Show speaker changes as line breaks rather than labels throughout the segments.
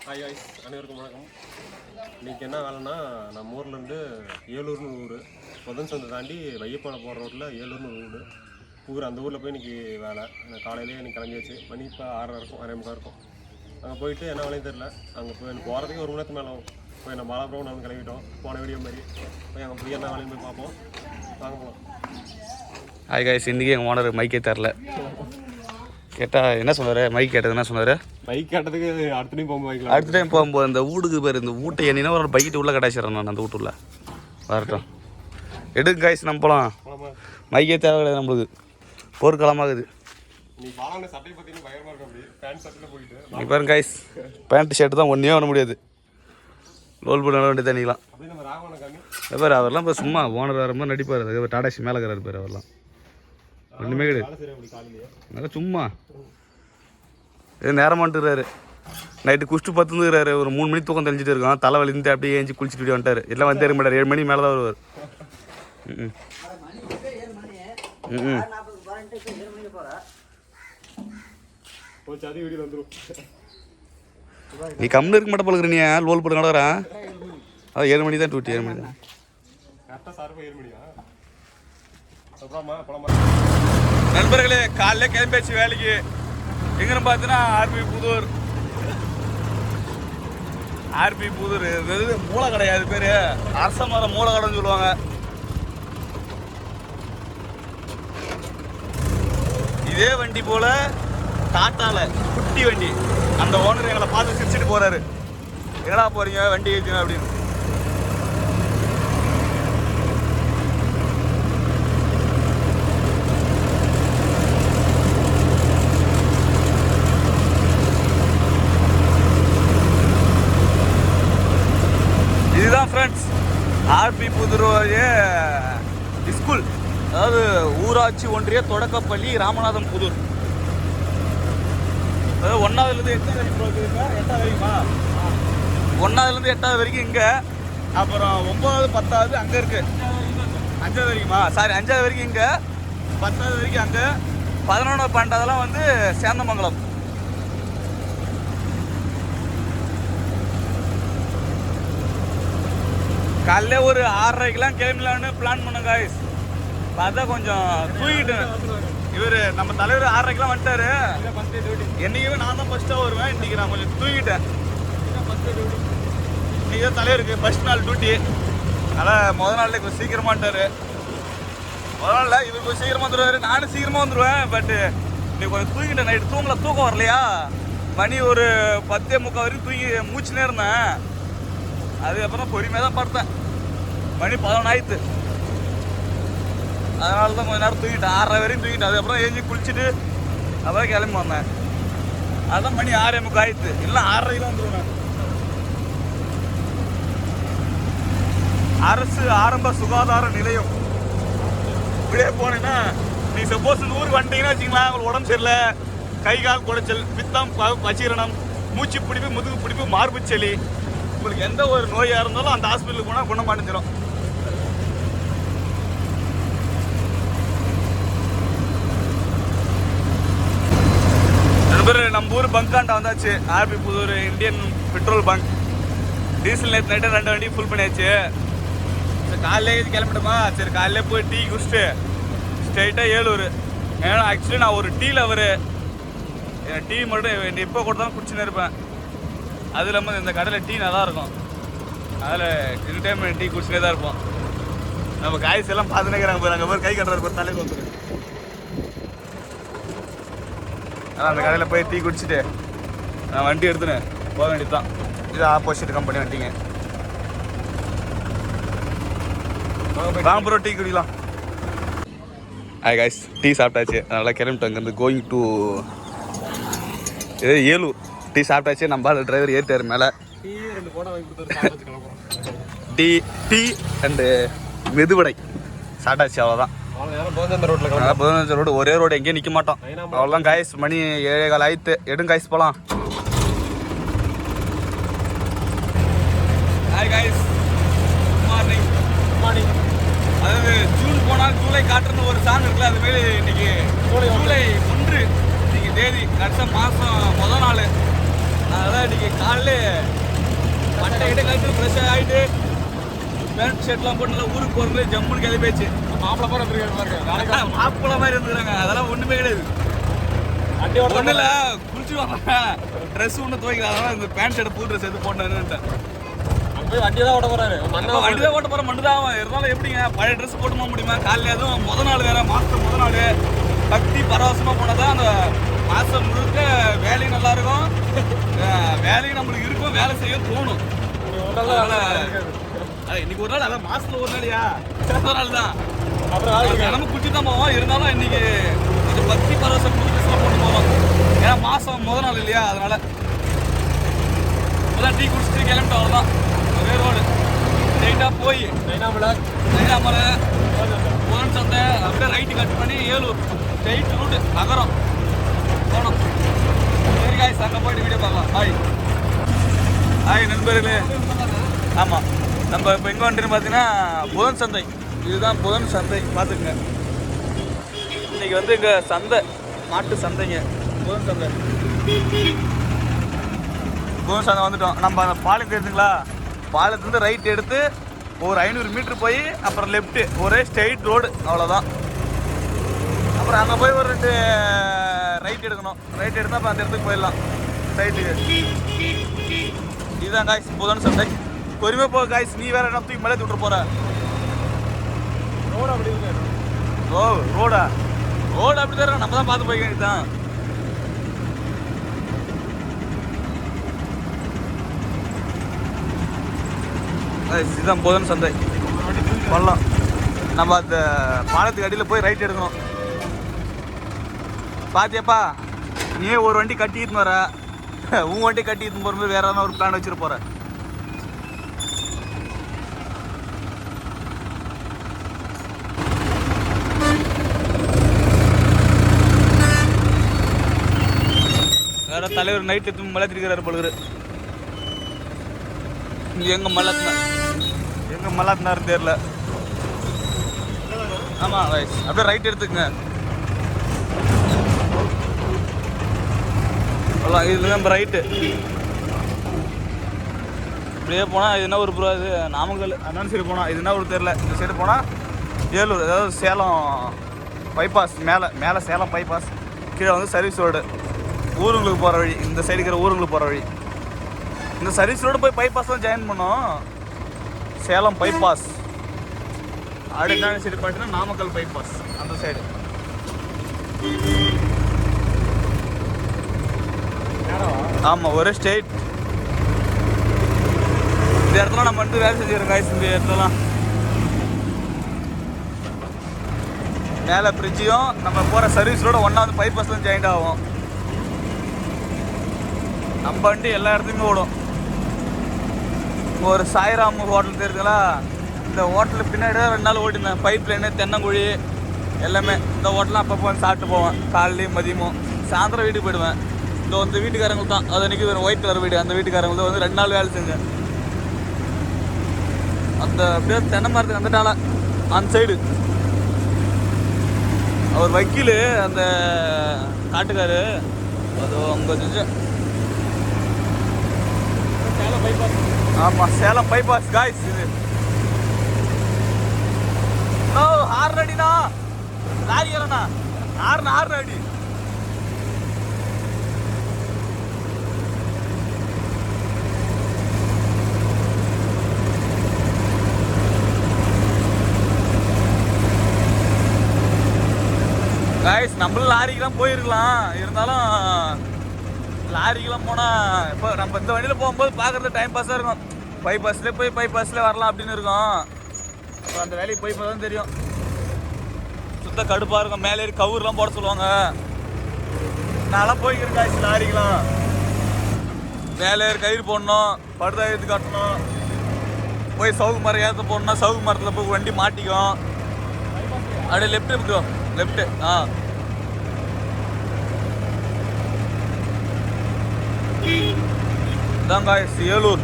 Hi guys, அனைவருக்கும் வணக்கம். இன்றைக்கி என்ன வேலைன்னா, நம்ம ஊர்லேருந்து ஏலூர்னு ஊர் புதன் சந்தை தாண்டி வையப்பானை போகிற ரோட்டில் ஏலூர்னு ஒரு ஊர் அந்த ஊரில் போய் இன்றைக்கி வேலை. காலையிலேயே எனக்கு கிளம்பியாச்சு. மணி இப்போ 6:30 இருக்கும், 6:45 இருக்கும். அங்கே போயிட்டு என்ன வேலையும் தெரில. அங்கே போய் போகிறதுக்கு 1 மணி நேரத்துக்கு மேலே ஆகும். போய் நம்ம பாலப்புறம் நம்ம கிளம்பிட்டோம், போன வீடியோ மாதிரி. போய் அங்கே போய் என்ன வேலையும் போய் பார்ப்போம், வாங்க போகலாம்.
ஹாய் காய்ஸ், இன்றைக்கி எங்கள் ஓனர் மைக்கே தரல. கேட்டால் என்ன சொன்னார்? மைக் கேட்டது என்ன சொன்னார்?
பைக் கேட்டதுக்கு அடுத்த டைம் போகும்போது வாங்கிக்கலாம்.
அடுத்த டைம் போகும்போது அந்த வீட்டுக்கு பேர் இந்த வீட்டை எண்ணினா ஒரு பைக்கிட்டு உள்ளே கட்டாச்சிடறேன் நான். அந்த வீட்டுள்ள வரட்டும் எடுங்க காய்ஸ், நம்ம போகலாம். மைக்கே தேவை கிடையாது நம்மளுக்கு, போர்க்களமாகுது. நீ பாருங்க காய்ஸ், பேண்ட் ஷர்ட்டு தான் ஒன்றே பண்ண முடியாது. லோல் பண்ண வேண்டிய தண்ணிக்கலாம் பேர். அவர்லாம் இப்போ சும்மா ஓனர் வர மாதிரி நடிப்பார். அதுக்கு டாடாசி மேலே இருக்கிறார் பேர். அவர்லாம் ஒன்றுமே கிடையாது, சும்மா இது நேரமாட்டுறாரு. நைட்டு குஷ்டு பத்துந்துக்கிறாரு. ஒரு 3 மணி தூக்கம் தெளிஞ்சிட்டு இருக்கான். தலை வலிந்து அப்படியே ஏஞ்சி குளிச்சுட்டு வந்துட்டார். எல்லாம் வந்து இருக்க மாட்டார். 7 மணி மேலே தான் வருவார். நீ கம்மில் இருக்க மாட்ட பழகுற. நீ லோல் போட்டு கிடக்குறான். அதான் 7 மணி தான் டியூட்டி. 7 மணி தான். நண்பர்களே, காலைல கிளம்பியாச்சு வேலைக்கு. எங்கன்னு பார்த்தீங்கன்னா ஆர்பி புதூர் மூளை கிடையாது பேரு. அரச மரம் மூளை கடைன்னு சொல்லுவாங்க. இதே வண்டி போல டாட்டால குட்டி வண்டி. அந்த ஓனர் எங்களை பார்த்து சிரிச்சுட்டு போறாரு. எங்கடா போறீங்க வண்டி ஏற்றின அப்படின்னு. இதுதான் ஃப்ரெண்ட்ஸ் ஆர்பி புதூர் ஸ்கூல், அதாவது ஊராட்சி ஒன்றிய தொடக்கப்பள்ளி ராமநாதம் புதூர். அதாவது 1ஆவதுலேருந்து 8ஆவது வரைக்கும் 1ஆவதுலேருந்து 8ஆவது வரைக்கும் இங்கே. அப்புறம் 9வது 10வது அங்கே இருக்கு. 5ஆவது வரைக்குமா? சாரி, 5ஆவது வரைக்கும் இங்கே, 10வது வரைக்கும் அங்கே, 11வது 12வதுலாம் வந்து சேந்தமங்கலம். காலைல ஒரு 6:30க்கெல்லாம் கிளம்பலான்னு பிளான் பண்ண காய்ஸ். பார்த்தா கொஞ்சம் தூங்கிட்டேன். இவர் நம்ம தலைவர் 6:30க்கெல்லாம் வந்துட்டாரு. என்னைக்குமே நான் தான் ஃபர்ஸ்ட்டாக வருவேன். இன்றைக்கி நான் கொஞ்சம் தூங்கிட்டேன். இன்றைக்கி தான் தலைவருக்கு ஃபர்ஸ்ட் நாள் டியூட்டி. அதனால் முதல் நாளில் கொஞ்சம் சீக்கிரமாக வந்துட்டார். முதல் நாளில் இவர் கொஞ்சம் சீக்கிரமாக வந்துடுவார், நானும் சீக்கிரமாக வந்துடுவேன். பட்டு இன்னைக்கு கொஞ்சம் தூங்கிட்டேன். நைட்டு தூக்கம் வரலையா. மணி ஒரு 10:45 வரைக்கும் தூங்கி மூச்சுனே இருந்தேன். அதுக்கப்புறம் பொறுமையாக தான் பார்த்தேன். மணி 11 ஆயிடுத்து. அதனால தான் கொஞ்சம் நேரம் தூங்கிட்டேன். 6:30 வரையும் தூங்கிட்டேன். அதுக்கப்புறம் ஏஞ்சி குளிச்சுட்டு அப்புறம் கிளம்பி வந்தேன். அதுதான் மணி 6:45 ஆயிடுத்து. இல்லை 6:30 வந்துடுவேன். அரசு ஆரம்ப சுகாதார நிலையம் இப்படியே போனேன்னா, நீ சப்போஸ் இந்த ஊருக்கு வந்துட்டீங்கன்னா வச்சுக்கலாம், உங்களுக்கு உடம்பு சரியில்லை, கை கால் குடைச்சல், பித்தம், வச்சீரணம், மூச்சு பிடிப்பு, முதுகு பிடிப்பு, மார்பு சளி, உங்களுக்கு எந்த ஒரு நோயாக இருந்தாலும் அந்த ஹாஸ்பிட்டலுக்கு போனால் குணமடைஞ்சிடும். நண்பர், நம்ம ஊர் பங்காண்டா வந்தாச்சு. RP Pudur Indian petrol bunk. Diesel நேற்று நைட்டு 2 வண்டி ஃபுல் பண்ணியாச்சு. சரி, காலையிலே கிளம்பிட்டோமா. சரி, காலையிலே போய் டீ குடிச்சிட்டு ஸ்ட்ரைட்டாக ஏலூர். ஏன்னா ஆக்சுவலி நான் ஒரு டீ லவர். டீ மட்டும் இப்போ கூட தான் குடிச்சுன்னு இருப்பேன். அது இல்லாமல் இந்த கடையில் டீ நல்லா இருக்கும். அதில் எனி டைம் டீ குடிச்சுனே தான் இருப்போம். நம்ம காய்ஸ் எல்லாம் பார்த்துனே இருக்கிறாங்க பாரு. அங்கே போய் கை கட்டுறாரு பாரு, தலைக்கு வந்துரு. ஆனால் அந்த கடையில் போய் டீ குடிச்சிட்டு நான் வண்டி எடுத்துனேன் போக வேண்டியது தான். இது ஆப்போசிட் கம்பெனி வண்டிங்க. வாங்க ப்ரோ, டீ குடிக்கலாம். ஹாய் காய்ஸ், டீ சாப்பிட்டாச்சு. அதனால் கிளம்பிட்டு அங்கேருந்து கோயிங் டு ஏலூர். டீ சாப்பிட்டாச்சு. நம்ம டிரைவர் ஏறிட்டார் மேலே. டீ அண்டு மெதுவடை சாப்பிட்டாச்சு. அவ்வளோதான். ரோடு ஒரே ரோடு, எங்கேயும் நிற்க மாட்டோம். அவ்வளோதான் காய்ஸ். மணி 7:15 ஆயிடுத்து. எடுங்க காய்ஸ், போகலாம். Hi guys, good morning. அதாவது ஜூன் போனால் ஜூலை காட்டுன்னு ஒரு சாங் இருக்குல்ல, அதுமாரி இன்னைக்கு ஜூலை 1 இன்னைக்கு தேதி, அடுத்த மாதம் முதல் நாள். அதனால் இன்றைக்கி காலைல பட்டை கிட்ட கழிச்சு ஃப்ரெஷ்ஷாக ஆகிட்டு பேண்ட் ஷர்ட்லாம் போட்டு நல்லா ஊருக்கு போகிறது ஜம்முன்னு கிளம்பியாச்சு.
மாப்பிள்ளை போற பாருங்க,
மாப்பிள்ளை மாதிரி இருந்துக்கிறாங்க. அதெல்லாம் ஒன்றுமே கிடையாது. ஒன்றும் இல்லை, குளிச்சுடுவாங்க. ட்ரெஸ் ஒன்று துவைக்கல, அதனால இந்த பேண்ட் ஷர்ட் புது ட்ரெஸ் எது போட்டேன்னுட்டேன்.
வண்டி தான் ஓட்ட போறாரு,
வண்டி தான் ஓட்ட போற மண்டு தான். இருந்தாலும் எப்படிங்க பழைய ட்ரெஸ் போட்டு போக முடியுமா? காலையில் எதுவும் முத நாள் வேற, மாதம் முத நாள் பக்தி பரவசமாக போனதான் அந்த மாதம் முழுக்க வேலையும் நல்லா இருக்கும், வேலையும் நம்மளுக்கு இருக்கும், வேலை செய்ய தோணும். இன்னைக்கு ஒரு நாள், அதான் மாசத்துல ஒரு நாளையா, ஒரு நாள் தான். அப்புறம் நம்ம குச்சி தான் போவோம். இருந்தாலும் இன்னைக்கு கொஞ்சம் பக்தி பரவசம் புது ட்ரெஸ்லாம் போட்டு போவோம். ஏன்னா மாதம் முத நாள் இல்லையா, அதனால இப்போதான் டீ குடிச்சிட்டு கிளம்பிட்டு அவ்வளோதான். ஒரே ரோடு ஸ்ட்ரைட்டாக போய் நைனாமலை புதன் சந்தை அப்படியே ரைட்டு கட் பண்ணி ஏலூர் ஸ்ட்ரைட் ரூட்டு நகரம் போனோம். சரி காய்ஸ், அங்கே போயிட்டு வீடியோ பார்க்கலாம். ஹாய் நண்பர்களே. ஆமாம், நம்ம இப்போ எங்கே வந்துட்டு பார்த்தீங்கன்னா புதன் சந்தை. இதுதான் புதன் சந்தை, பார்த்துக்குங்க. இன்னைக்கு வந்து இங்கே சந்தை, மாட்டு சந்தைங்க, புதன் சந்தை. புதன் சந்தை வந்துட்டோம். நம்ம அந்த பாலம் தெரியுதுங்களா, பாலத்துலேருந்து ரைட் எடுத்து ஒரு 500 மீட்ரு போய் அப்புறம் லெஃப்ட்டு, ஒரே ஸ்ட்ரெயிட் ரோடு, அவ்வளோதான். அப்புறம் அங்கே போய் ஒரு 2 ரைட் எடுக்கணும். ரைட் எடுத்தால் அப்புறம் அந்த இடத்துக்கு போயிடலாம் ரைட்டுக்கு. இதுதான் காய்ஸ் புதன் சந்தை. பொறுமையாக போக காய்ஸ், நீ வேற என்ன தூக்கி மேலே விட்டுற போகிற.
ரோடு அப்படி இருக்கு.
ஓ ரோடா, ரோடு அப்படி தான், நம்ம தான் பார்த்து போய்க்க வேண்டியதான். இதுதான் புதன் சந்தை பள்ளம். நம்ம அந்த பாலத்துக்கு அடியில் போய் ரைட் எடுக்கணும். பாத்தியாப்பா, நீ ஒரு வண்டி கட்டிட்டு வர, உன் வண்டி கட்டிட்டு போகும்போது வேற எதனா ஒரு பிளான் வச்சுட்டு போற. வேற தலைவர் நைட் எடுத்து மலை திரிக்கிறாரு பழுகுற. எங்க மல்லாத்தினாரு தெரியல. ஆமா ரைட், அப்படியே ரைட் எடுத்துக்கங்க. இதுல நம்ம ரைட்டு இப்படியே போனா இது என்ன ஒரு ப்ரோ, இது நாமக்கல் அதான் சரி போனா, இது என்ன ஒரு தெரியல. இந்த சைடு போனா ஏலூர், அதாவது சேலம் பைபாஸ், மேலே சேலம் பைபாஸ், கீழே வந்து சர்வீஸ் ரோடு, ஊருங்களுக்கு போகிற வழி. இந்த சைடு இருக்கிற ஊருங்களுக்கு போகிற வழி. இந்த சர்வீஸ் ரோடு போய் பைபாஸ் தான் ஜாயின் பண்ணோம், சேலம் பைபாஸ். அடுத்த சைடு பார்த்தீங்கன்னா நாமக்கல் பைபாஸ், அந்த சைடு. ஆமாம், ஒரே ஸ்டேட். இந்த இடத்துல நம்ம வந்து வேலை செஞ்சுக்கிறோம் காய்ஸ். இந்த இடத்துலலாம் மேலே பிரிட்ஜையும் நம்ம போகிற சர்வீஸ் ரோட ஒன்றா வந்து பைபாஸ் தான் ஜாயிண்ட் ஆகும். நம்ம வண்டி எல்லா இடத்துலையுமே ஓடும். ஒரு சாய்ராம் ஹோட்டல் தெரியுதுங்களா, இந்த ஹோட்டலுக்கு பின்னாடி தான் 2 நாள் ஓட்டிருந்தேன். பைப் லைனு, தென்னங்குழி எல்லாமே. இந்த ஹோட்டலாம் அப்பப்போ வந்து சாப்பிட்டு போவேன், காலையிலையும் மதியமும். சாயந்தரம் வீட்டுக்கு போயிடுவேன். இந்த வந்து வீட்டுக்காரங்களுக்கு தான், அது அன்றைக்கி ஒயிட் கலர் வீடு, அந்த வீட்டுக்காரங்களுக்கு வந்து 2 நாள் வேலை செஞ்சேன். அந்த அப்படியே தென்னை மரத்துக்கு அந்த நாளா அந்த சைடு அவர் வக்கீல், அந்த காட்டுக்காரு, அது அங்கே செஞ்சேன். ஆமாம், சேலம் பைபாஸ் காய்ஸ். இது ஹார்ன் அடினா, லாரி ஏறண்ணா, ஹார்ன் அடி. காய்ஸ், நம்மளும் லாரிக்கெல்லாம் போயிருக்கலாம். இருந்தாலும் லாரிக்கெல்லாம் போனால் இப்போ நம்ம இந்த வண்டியில் போகும்போது பார்க்குறது டைம் பாஸாக இருக்கும். பைபாஸ்லேயே போய் பைபாஸ்லேயே வரலாம் அப்படின்னு இருக்கும். இப்போ அந்த வேலைக்கு போய் இப்போ தான் தெரியும். சுத்த கடுப்பாக இருக்கும். மேலே கவுர்லாம் போட சொல்லுவாங்க. நான்லாம் போய்க்கிறேன் காய்ச்சி லாரிக்கலாம். மேலே கயிறு போடணும், படுதா எடுத்து கட்டணும். போய் சவுக்கு மரம் ஏற்ற போடணும்னா சவுக்கு மரத்தில் போய் வண்டி மாட்டிக்கும். அப்படியே லெஃப்ட் இருக்கும், லெஃப்ட்டு. இதான் காய்ஸ் ஏலூர்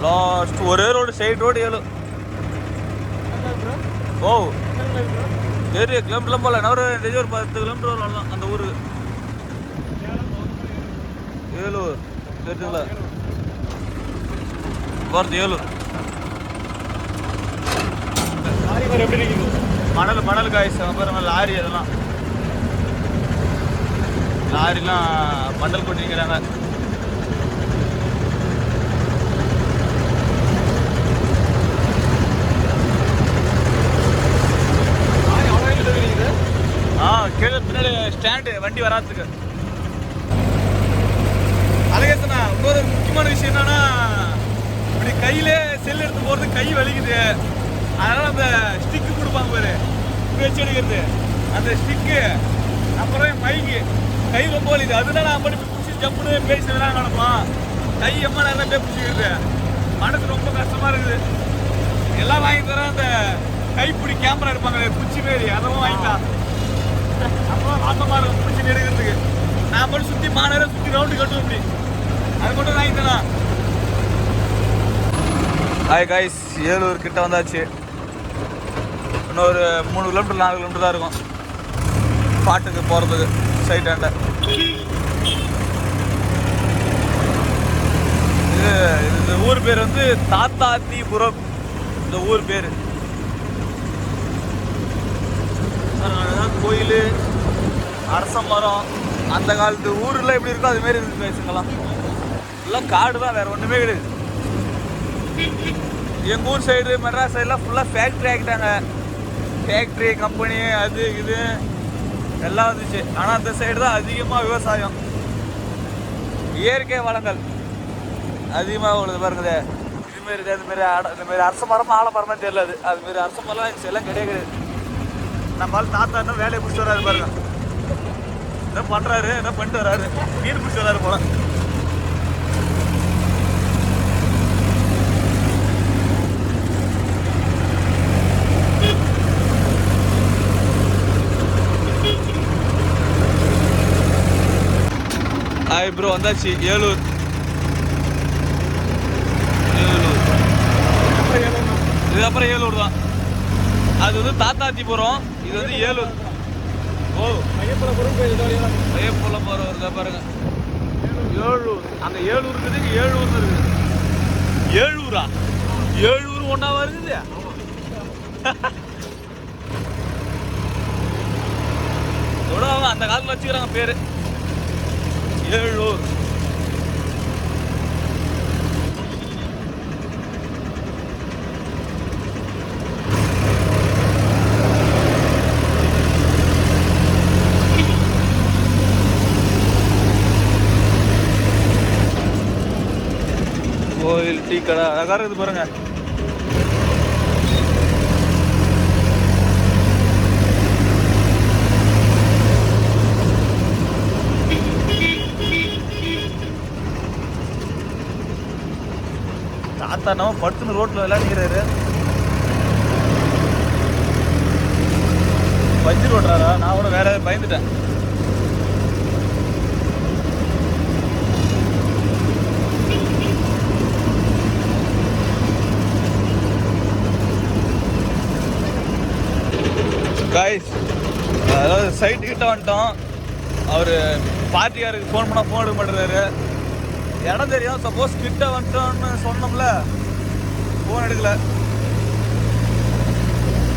லாஸ்ட் ஒரே ரோடு, ஸ்ட்ரெயிட் ரோடு ஏலூர். ஓ சரி, கிலோமீட்டர்லாம் போகல. என்ன ஒரு 10 கிலோமீட்டர் வரலாம் அந்த ஊருக்கு. ஏலூர் தெரியுதுங்களா? போகிறது ஏலூர்.
எப்படி இருக்குது?
மணல் காய்ஸ் அப்புறம் லாரி, அதெல்லாம் லாரிலாம் மண்டல் கொட்டிக்கிறாங்க. கீழே பின்னாடி ஸ்டாண்டு வண்டி வராதுக்கு. அழகேசனா இன்னொரு முக்கியமான விஷயம் என்னன்னா, இப்படி கையிலே செல் எடுத்து போகிறது கை வலிக்குது. அதனால அந்த ஸ்டிக்கு கொடுப்பாங்க பாரு, வச்சு எடுக்கிறது அந்த ஸ்டிக்கு, அப்புறம் மைக்கு. கை ரொம்ப வலிக்குது, அதனால நான் பண்ணி பிடிச்சி ஜம்முன்னு பேசி விளையாட நடப்போம். கை எம்மா நல்லா போய் பிடிச்சிக்கிறது, மனசு ரொம்ப கஷ்டமா இருக்குது. எல்லாம் வாங்கி தரேன். அந்த கைப்பிடி கேமரா இருப்பாங்க குச்சி மாரி, அதெல்லாம் வாங்கிட்டான். அப்போ வாசமாக இருக்கும் பிடிச்சி எடுக்கிறதுக்கு. நான் மட்டும் சுற்றி மாநேரம் சுற்றி ரவுண்டு கட்டும் இப்படி, அது மட்டும் வாங்கி தரேன். ஹாய் காய்ஸ், ஏலூர் கிட்ட வந்தாச்சு. இன்னொரு 3 கிலோமீட்டர் 4 கிலோமீட்டர் தான் இருக்கும் பாட்டுக்கு போகிறதுக்கு சைட்டாண்ட. இந்த ஊர் பேர் வந்து தாத்தாத்திபுரம். இந்த ஊர் பேர் கோயில், அரச மரம். அந்த காலத்து ஊரில் எப்படி இருக்கோ அதுமாரி இருந்து பேசுங்களாம். எல்லாம் காடு தான், வேறு ஒன்றுமே கிடையாது. எங்கள் ஊர் சைடு மெட்ராஸ் சைடெலாம் ஃபுல்லாக ஃபேக்ட்ரி ஆகிட்டாங்க. ஃபேக்ட்ரி கம்பெனி அது இது எல்லாம் வந்துச்சு. ஆனால் அந்த சைடு தான் அதிகமாக விவசாயம், இயற்கை வளங்கள் அதிகமாக உள்ளது. பாருங்க இதுமாரி இந்தமாரி அரச மரமாக ஆலமரமாக தெரியல. அதுமாரி அரச மரம்லாம் எங்கள் எல்லாம் கிடையாது. நம்மளால் தாத்தா இன்னும் வேலையை பிடிச்சி வராது பாருங்க. என்ன பண்ணுறாரு, என்ன பண்ணிட்டு வராரு, மீன் பிடிச்சி வராரு போல. ஹாய் ப்ரோ, வந்தாச்சு ஏலூர். இதுக்கப்புறம் ஏலூர் தான். அது வந்து தாத்தாத்திபுரம், இது வந்து ஏலூர். ஓ, ஐயப்பழம் போகிற வருதா பாருங்க. ஏலூர், அங்கே ஏலூர் இருக்குது, ஏலூர்னு இருக்குது. ஏலூரா? ஏலூர் ஒன்றாவா இருக்குது? அவங்க அந்த காலத்தில் வச்சுக்கிறாங்க பேர் ஏலூர். கோயில், டீ கடை அழகாக இருக்குது பாருங்க. தாத்தா நம்ம படுத்துன்னு ரோட்டில் விளையாடுகிறாரு. பஞ்சு ரோட்டுறாரா? நான் கூட வேற பயந்துட்டேன். காய்ஸ், அதாவது சைட்டு கிட்ட வந்துட்டோம். அவர் பார்ட்டியாருக்கு ஃபோன் பண்ணால் ஃபோன் எடுக்க மாட்டேறாரு. இடம் தெரியும், சப்போஸ் கிட்ட வந்துட்டோன்னு சொன்னோம்ல, ஃபோன் எடுக்கல.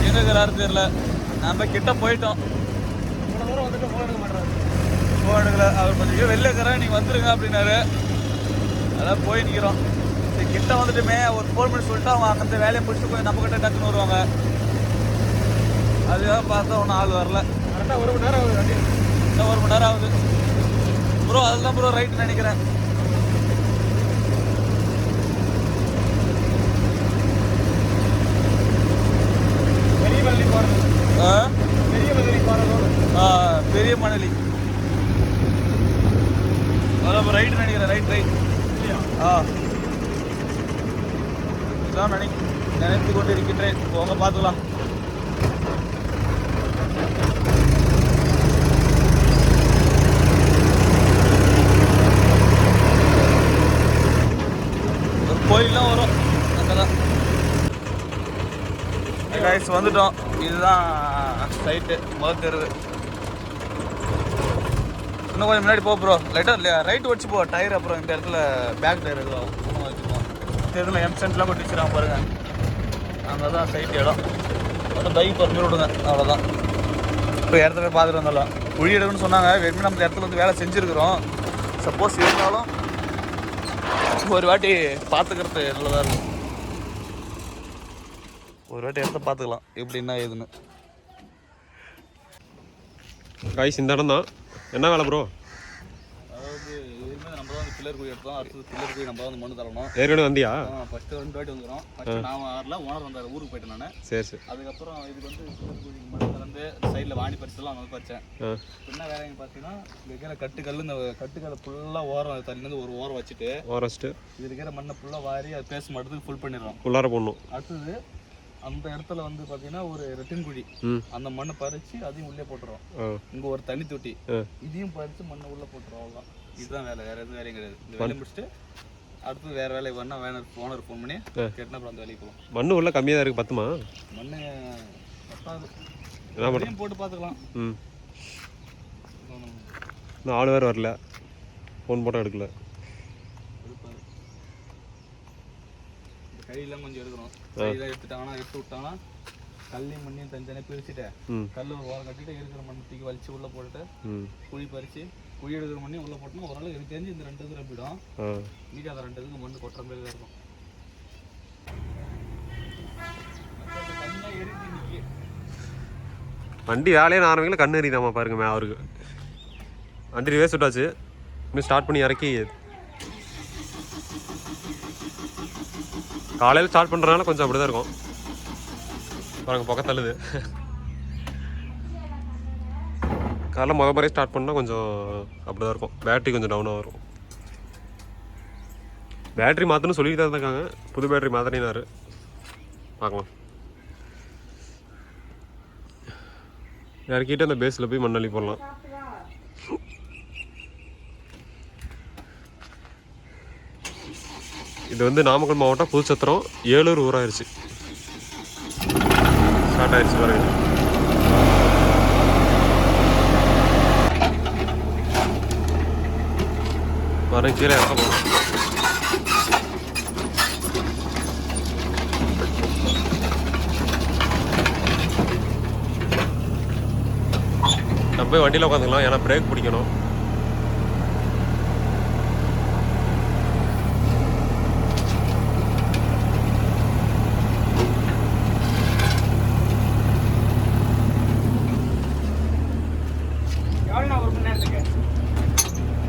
எங்கே இருக்கிறாரு தெரியல. நம்ம கிட்ட போயிட்டோம், ஃபோன் எடுக்கல. அவர் கொஞ்சம் வெளில இருக்கிறேன், நீங்கள் வந்துடுங்க அப்படின்னாரு. அதான் போய் நிற்கிறோம். சரி, கிட்ட வந்துட்டுமே ஒரு ஃபோன் பண்ணி சொல்லிட்டு அவங்க அங்கே வேலையை முடிச்சுட்டு போய் நம்ம கிட்ட டக்குன்னு வருவாங்க. அதுக்காக பார்த்தா ஒன்றும் ஆள் வரல. கரெக்டாக 1 மணி நேரம் ஆகுது. இன்னும் 1 மணி நேரம் ஆகுது ப்ரோ. அதுதான் ப்ரோ ரைட்டு நினைக்கிறேன். பெரிய மணலி போகிறது. பெரிய மணலி அதான் ரைட்டு நினைக்கிறேன். ரைட். இதான் நினைத்து கொண்டு இருக்கின்றேன். போங்க பார்த்துக்கலாம். கோயிலாம் வரும் அங்கே தான். கைஸ் வந்துட்டோம். இதுதான் சைட்டு முதல் தெருவு. இன்னும் கொஞ்சம் முன்னாடி போ ப்ரோ. லைட்டாக ரைட் வச்சு போ. டயர் அப்புறம் இந்த இடத்துல பேக் டயர் எதுவும் ஒன்றும் வச்சுப்போம். இந்த இடத்துல எம்சென்ட்லாம் கொட்டி வச்சுருக்காங்க பாருங்க. அங்கே தான் சைட் இடம். அப்புறம் பைக் பறந்து விடுங்க, அவ்வளோதான். இப்போ இடத்துல போய் பார்த்துட்டு வந்தாலும் குழி எடுக்கணும்னு சொன்னாங்க. ஏற்கனவே நம்ம இடத்துல வந்து வேலை செஞ்சுருக்குறோம். சப்போஸ் இருந்தாலும் ஒரு வாட்டி பார்த்துக்கிறது நல்லதாக இருக்கும். ஒரு வாட்டி இடத்த பார்த்துக்கலாம் எப்படி என்ன ஏதுன்னு.
காய்ஸ் இந்த இடம் தான். என்ன வேலை ப்ரோ?
அதாவது இதுமாதிரி நம்ம தான் வந்து பில்லர் குழி எடுத்தோம். அடுத்தது பில்லர் குழி நம்ம தான் வந்து மண்ணு தரணும்.
ஏற்கனவே வந்தியா?
ஃபஸ்ட்டு 2 வாட்டி வந்துக்கிறோம். ஃபஸ்ட்டு நான் வரல, ஓனர் வந்தார், ஊருக்கு போயிட்டேன் நான்.
சரி.
அதுக்கப்புறம் இதுக்கு வந்து பில்லர் குழி மண்ணு வந்து சைடில் வாணி பறிச்செல்லாம் அங்கே வந்து பறிச்சேன். என்ன வேலைங்க பார்த்தீங்கன்னா இந்த இருக்கிற கட்டுக்கல், இந்த கட்டுக்கல்லை ஃபுல்லாக ஓரம் தள்ளிலேருந்து ஒரு ஓரம் வச்சுட்டு இது இருக்கிற மண்ணை ஃபுல்லாக வாரி அது பேஸ் மாட்டதுக்கு ஃபுல் பண்ணிடுறோம். ஃபுல்லாக போடணும். அடுத்தது அந்த இடத்துல வந்து பார்த்தீங்கன்னா ஒரு ரெட்டின் குழி, அந்த மண்ணை பறித்து அதையும் உள்ளே போட்டுரும். இங்கே ஒரு தண்ணி தொட்டி, இதையும் பறித்து மண்ணை உள்ளே போட்டுரும். அவ்வளோதான். இதுதான் வேலை, வேறு எதுவும் வேலையும் கிடையாது. இந்த வேலையை முடிச்சுட்டு அடுத்து வேறு வேலை வேணா ஓனர் ஃபோன் பண்ணி கேட்டினா அப்புறம் அந்த வேலைக்கு போகலாம்.
மண்ணு உள்ள கம்மியாக தான் இருக்குது, பத்துமா?
மண் பத்தாது, போட்டு பார்த்துக்கலாம்.
இன்னும் ஆள் வேறு வரல, ஃபோன் போட்டால் எடுக்கல.
கையெல்லாம் கொஞ்சம் எடுக்கணும். கையெல்லாம் எடுத்துட்டாங்கன்னா எடுத்து விட்டாங்கன்னா கல்லையும் மண்ணையும் தனித்தனியாக பிரிச்சுட்டு கல் ஒரு ஓரம் கட்டிட்டு இருக்கிற மண்ணை தூக்கி வலிச்சு உள்ளே போட்டுட்டு குழி பறித்து குழி எடுக்கிற மண்ணையும் உள்ளே போட்டோம்னா ஓரளவு எனக்கு தெரிஞ்சு இந்த 2 இது போயிடும். மீதி அந்த 2 இதுக்கு மண் கொட்டுற மாதிரி தான் இருக்கும்.
வண்டி வேலையே ஆரம்பிக்கல, கண்ணு எறிதாமா பாருங்க அவருக்கு. வண்டி ரிவேஸ் விட்டாச்சு, இன்னும் ஸ்டார்ட் பண்ணி இறக்கி காலையில் ஸ்டார்ட் பண்ணுறதுனால கொஞ்சம் அப்படி தான் இருக்கும் பாருங்க. பக்கம் தள்ளுது. காலைல முறையே ஸ்டார்ட் பண்ணால் கொஞ்சம் அப்படி தான் இருக்கும். பேட்ரி கொஞ்சம் டவுனாக வரும். பேட்ரி மாற்றணும்னு சொல்லிட்டு தான் இருக்காங்க. புது பேட்ரி மாற்றினார், பார்க்கலாம். இறக்கிட்டு அந்த பேஸில் போய் மண்ணள்ளி போடலாம். இது வந்து நாமக்கல் மாவட்டம் புதுச்சத்திரம் ஏலூர் ஊராயிருச்சு. ஸ்டார்ட் ஆயிடுச்சு பாருங்க. பாருங்க கீழே இறக்க போகணும். நம்ம போய் வண்டியில் உட்காந்துக்கலாம், ஏன்னா பிரேக் பிடிக்கணும்.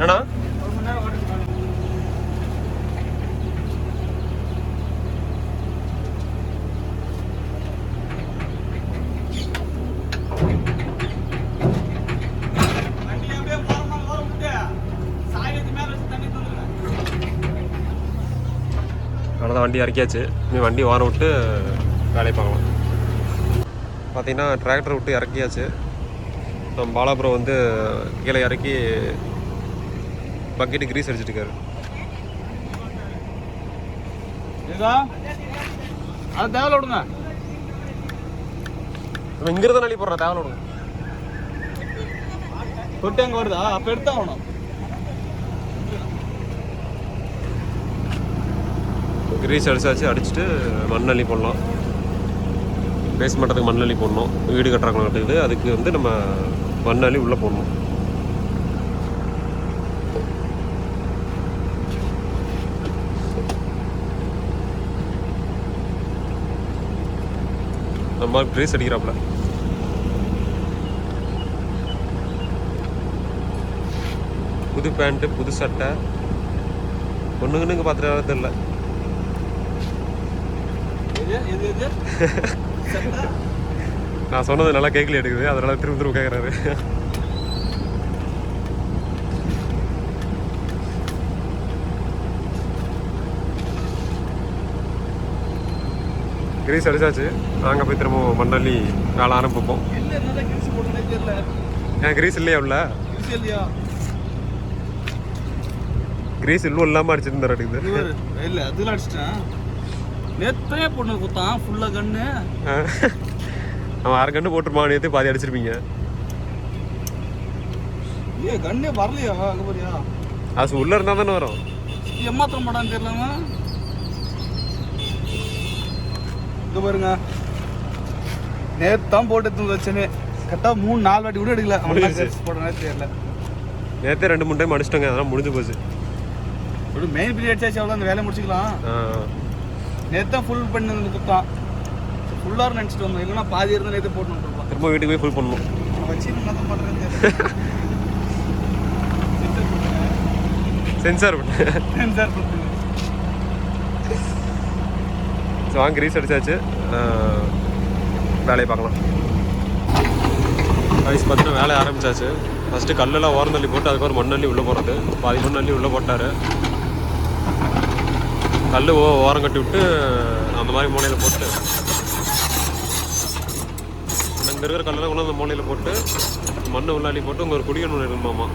என்னண்ணா அவ்வளோதான், வண்டி இறக்கியாச்சு. இனி வண்டி வாரம் விட்டு வேலையை பார்க்கலாம். பார்த்தீங்கன்னா டிராக்டர் விட்டு இறக்கியாச்சு. நம்ம பாலாபுரம் வந்து கீழே இறக்கி பக்கெட்டு கிரீஸ் அடிச்சுட்டு இருக்காரு.
அது தேவையில்ல விடுங்க,
நம்ம இங்கிருந்தான் அள்ளி போடுறோம். தேவையில்ல விடுங்க.
தொட்டு அங்கே வருதா, அப்போ எடுத்தா ஆகணும்.
கிரீஸ் அடிச்சாச்சு, அடிச்சுட்டு மண்ணள்ளி போடலாம். பேஸ் மட்டத்துக்கு மண்ணள்ளி போடணும். வீடு கட்டுறாங்க கட்டுக்குது, அதுக்கு வந்து நம்ம மண்ணள்ளி உள்ளே போடணும். நம்ம கிரீஸ் அடிக்கிறாப்புல. புது பேண்ட்டு புது சட்டை ஒன்றுங்கன்னு பார்த்துட்டு தெரியல. நான் சொன்னது நல்லா கேட்கல எடுக்குது, அதனால திரும்ப கேட்குறாரு. கிரீஸ் அடிச்சாச்சு. நாங்கள் போய் திரும்ப மண்ணள்ளி வேலை ஆரம்பிப்போம். ஏன் கிரீஸ் இல்லையா உள்ள? கிரீஸ் இன்னும் இல்லாமல் அடிச்சிருந்தாரு.
இல்லை அதெல்லாம் அடிச்சிட்டேன். நேற்றே பொண்ணு குத்தான் ஃபுல்லாக கண்ணு.
அவன் 6 கண்ணு போட்டுருப்பான். நேற்று பாதி அடிச்சிருப்பீங்க.
ஏ கண்ணே வரலையா அங்கே போறியா
அது உள்ளே இருந்தால் தானே வரும்.
ஏமாத்திரம் மாட்டான்னு தெரியலாமா. இங்கே பாருங்க நேற்று தான் போட்டு எடுத்து வச்சேனே கரெக்டாக 3-4 வாட்டி கூட எடுக்கல. போடுறேன் தெரியல.
நேற்றே 2-3 டைம் அடிச்சிட்டோங்க, அதெல்லாம் முடிஞ்சு போச்சு.
ஒரு மெயின் பீரியட் அடிச்சாச்சு, அவ்வளோ அந்த வேலையை முடிச்சுக்கலாம். நேற்று தான் ஃபுல் பண்ணி கொடுத்தான். ஃபுல்லாக நினச்சிட்டு வந்தோம், இல்லைன்னா பாதி இருந்தால் நேற்று போட்டு வந்துருப்போம்.
திரும்ப வீட்டுக்கு போய் ஃபுல் பண்ணணும்.
வச்சு என்ன தான் பண்ணுறேன்
சென்சார்
சென்சார் பண்ணுங்க.
ஸோ வாங்க கிரீஸ் அடிச்சாச்சு, வேலையை பார்க்கலாம். வயசு பார்த்தீங்கன்னா வேலையை ஆரம்பிச்சாச்சு. ஃபஸ்ட்டு கல்லெல்லாம் ஓரந்தள்ளி போட்டு அதுக்கப்புறம் மண்ணள்ளி உள்ளே போடுறது. பாதி மண்ணள்ளி உள்ளே போட்டார். கல் ஓரம் கட்டி விட்டு அந்த மாதிரி மூலையில் போட்டு அங்கே இருக்கிற கல்லெல்லாம் கொண்டு அந்த மூலையில் போட்டு மண்ணை உள்ளாளி போட்டு உங்கள் ஒரு குடியன் ஒன்று இருக்குமாமா.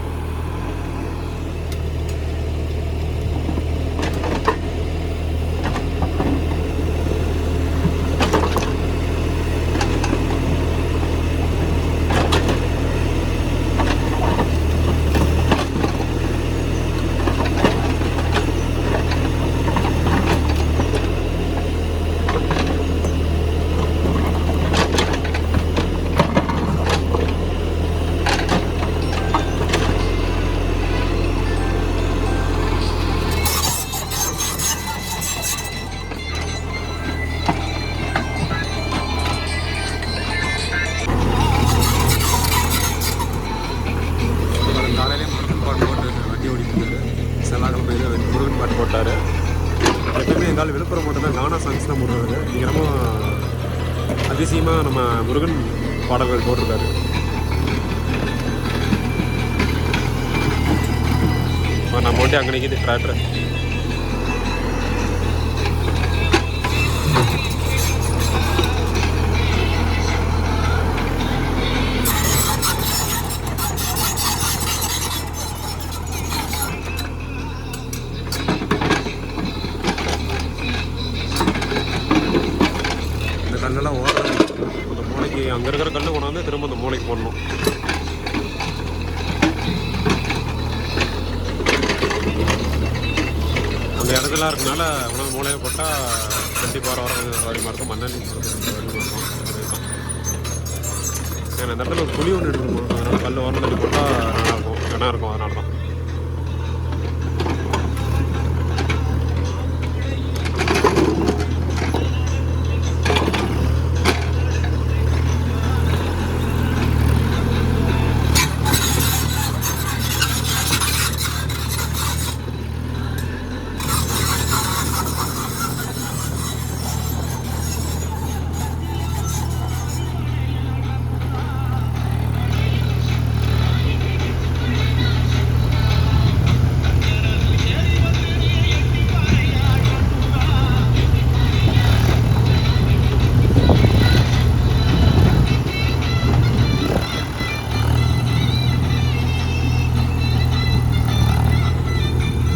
முருகன் பாட்டு போட்டார். எப்பவுமே எங்கால் விழுப்புரம் மட்டும்தான் கானா சாங்ஸ் தான் போடுறாரு. இங்கே ரொம்ப அதிசயமாக நம்ம முருகன் பாடல்கள் போட்டிருக்காரு. நம்ம வண்டி அங்கே நிற்கிது டிராக்டர். கல்லெல்லாம் ஓடுறது அந்த மூளைக்கு அங்கே இருக்கிற கல் கொண்டாந்து திரும்ப அந்த மூளைக்கு போடணும். அந்த இடத்துல இருக்கனால உணவு மூளையை போட்டால் கண்டிப்பாக வர வழிமா இருக்கும். மண்ணள்ளி வழிமா இருக்கும். ஏன்னா அந்த இடத்துல ஒரு குழி ஒன்று எடுக்கணும். அதனால் கல் ஓரம் தள்ளி போட்டால் நல்லாயிருக்கும், இடம் இருக்கும். அதனால தான்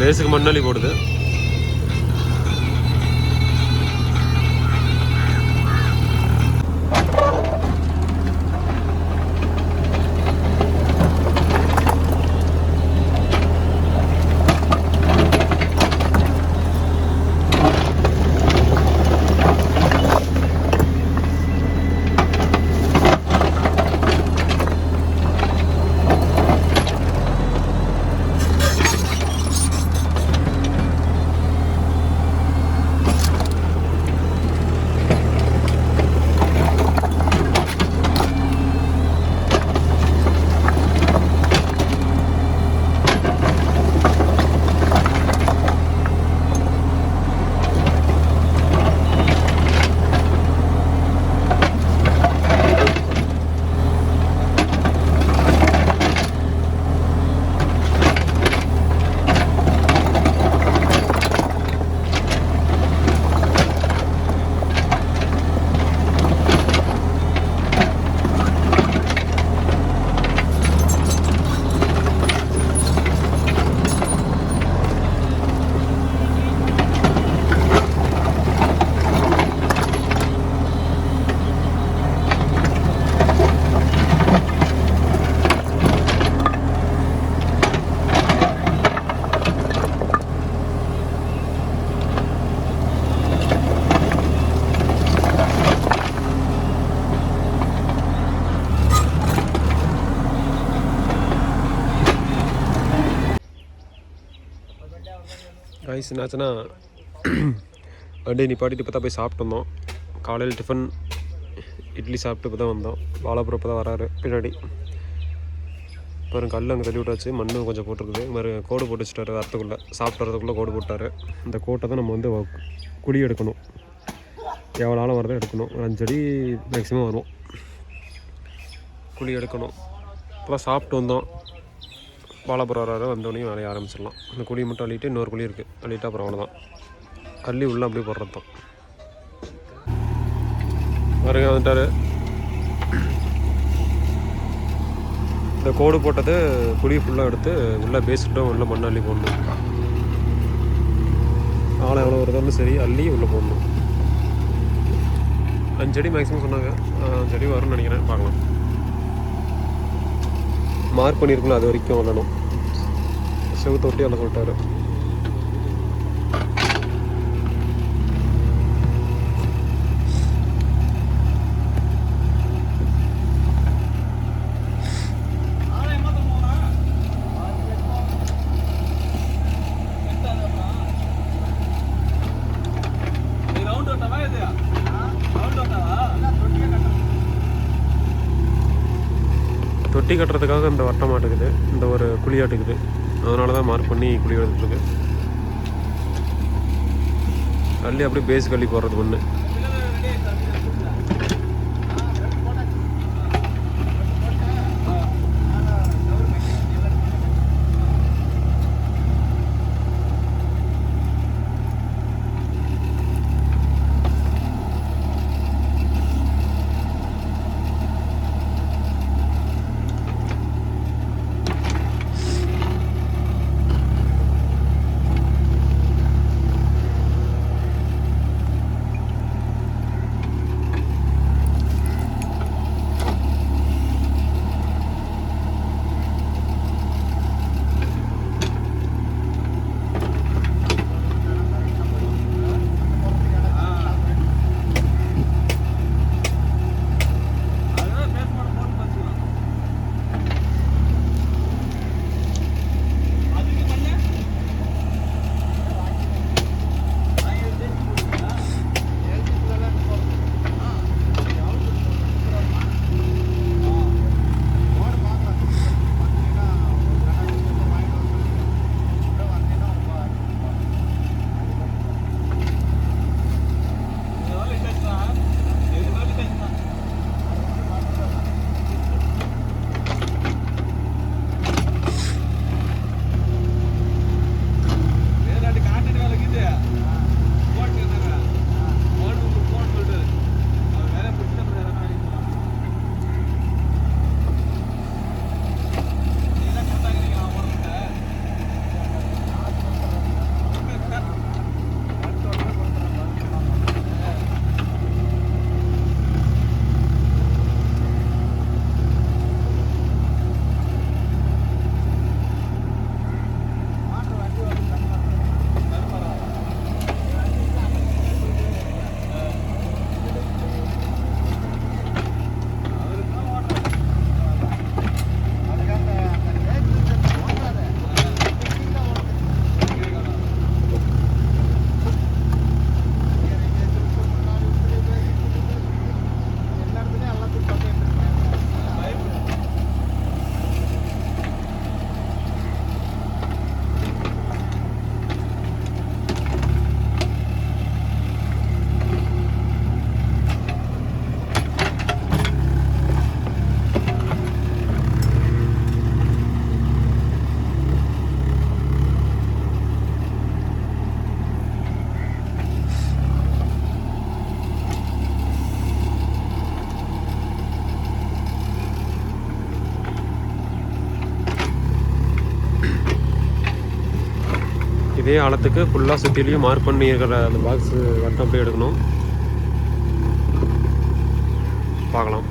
பேஸுக்கு மண்ணள்ளி போடுது. ரைஸ் என்னாச்சுன்னா வண்டி நிப்பாட்டிட்டு இப்போ தான் போய் சாப்பிட்டு வந்தோம். காலையில் டிஃபன் இட்லி சாப்பிட்டு இப்போ தான் வந்தோம். வாழைப்புறம் இப்போ தான் வராரு பின்னாடி. பாருங்க கல் அங்கே தள்ளி விட்டாச்சு, மண்ணு கொஞ்சம் போட்டிருக்குது. இது மாதிரி கோடு போட்டு வச்சுட்டாரு வரத்துக்குள்ளே, சாப்பிட்டு வரதுக்குள்ளே கோடு போட்டார். இந்த கோட்டை தான் நம்ம வந்து குழி எடுக்கணும். எவ்வளோ ஆழம் வரதோ எடுக்கணும். ஒரு 5 அடி மேக்ஸிமம் வரும். குழி எடுக்கணும். இப்போ தான் சாப்பிட்டு வந்தோம். வாழைப்புறம் வராரு, வந்தோடனே வேலையை ஆரம்பிச்சிடலாம். இந்த குழி மட்டும் அள்ளிட்டு இன்னொரு குழி இருக்குது, அள்ளிட்டு அப்புறம் அவ்வளோதான். அள்ளி உள்ளே அப்படியே போடுறது தான். பாருங்க வந்துட்டார். இந்த கோடு போட்டது குழி ஃபுல்லாக எடுத்து உள்ளே பேசிட்டோம், உள்ளே மண் அள்ளி போடணும். ஆழம் எவ்வளோ வருதாலும் சரி அள்ளி உள்ளே போடணும். 5 அடி மேக்ஸிமம் சொன்னாங்க. 5 அடி வரும்னு நினைக்கிறேன், பார்க்கலாம். மார்க் பண்ணியிருக்கணும், அது வரைக்கும் வரணும். செவுத்து ஒட்டி அல்ல சொல்லிட்டாரு. தொட்டி கட்டுறதுக்காக இந்த வட்ட மாட்டுக்குது, இந்த ஒரு குழியாட்டுக்குது. அதனால தான் மார்க் பண்ணி குழி எடுத்துருக்கு. அள்ளி அப்படியே பேஸ் கள்ளி போடுறது ஒன்று. இதே ஆழத்துக்கு ஃபுல்லாக சுற்றிலையும் மார்க் பண்ணி இருக்கிற அந்த பாக்ஸு வட்டம் அப்படியே எடுக்கணும். பார்க்கலாம்.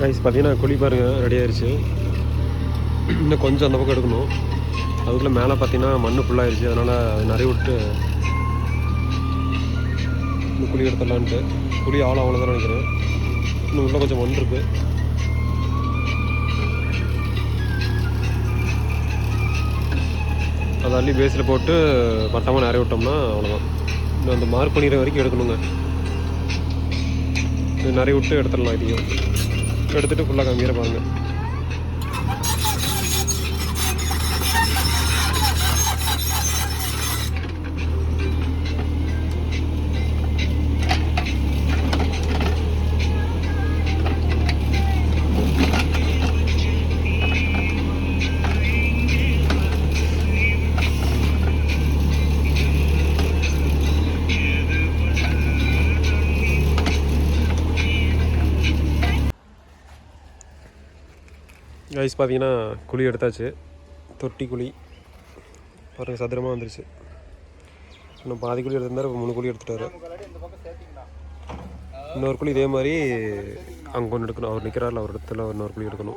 ரைஸ் பார்த்தீங்கன்னா குழி பாருங்க ரெடி ஆயிடுச்சு. இன்னும் கொஞ்சம் அந்த பக்கம் எடுக்கணும். அதுக்குள்ளே மேலே பார்த்தீங்கன்னா மண் ஃபுல்லாகிடுச்சு. அதனால் நிறைய விட்டு இன்னும் குழி எடுத்துடலான்ட்டு. குழி அவ்வளோதான் நினைக்கிறேன். இன்னும் உள்ளே கொஞ்சம் மண் இருக்குது. அதை அள்ளி பேஸில் போட்டு பட்டமாக நிறைய விட்டோம்னா அவ்வளோதான். இன்னும் அந்த மார்க் பண்ணிடுற வரைக்கும் எடுக்கணுங்க. இது நிறைய விட்டு எடுத்துடலாம். இதையும் எடுத்துகிட்டு ஃபுல்லாக கம்மியாக பாருங்கள். ரைஸ் பார்த்தீங்கன்னா குழி எடுத்தாச்சு. தொட்டி குழி பாருங்கள் சதுரமாக வந்துருச்சு. இன்னும் பாதி குழி எடுத்திருந்தாரு, 3 குழி எடுத்துட்டாரு. இன்னொரு குழி இதே மாதிரி அங்கே ஒன்று எடுக்கணும். அவர் நிற்கிறாரில் அவர் இடத்துல இன்னொரு குழி எடுக்கணும்.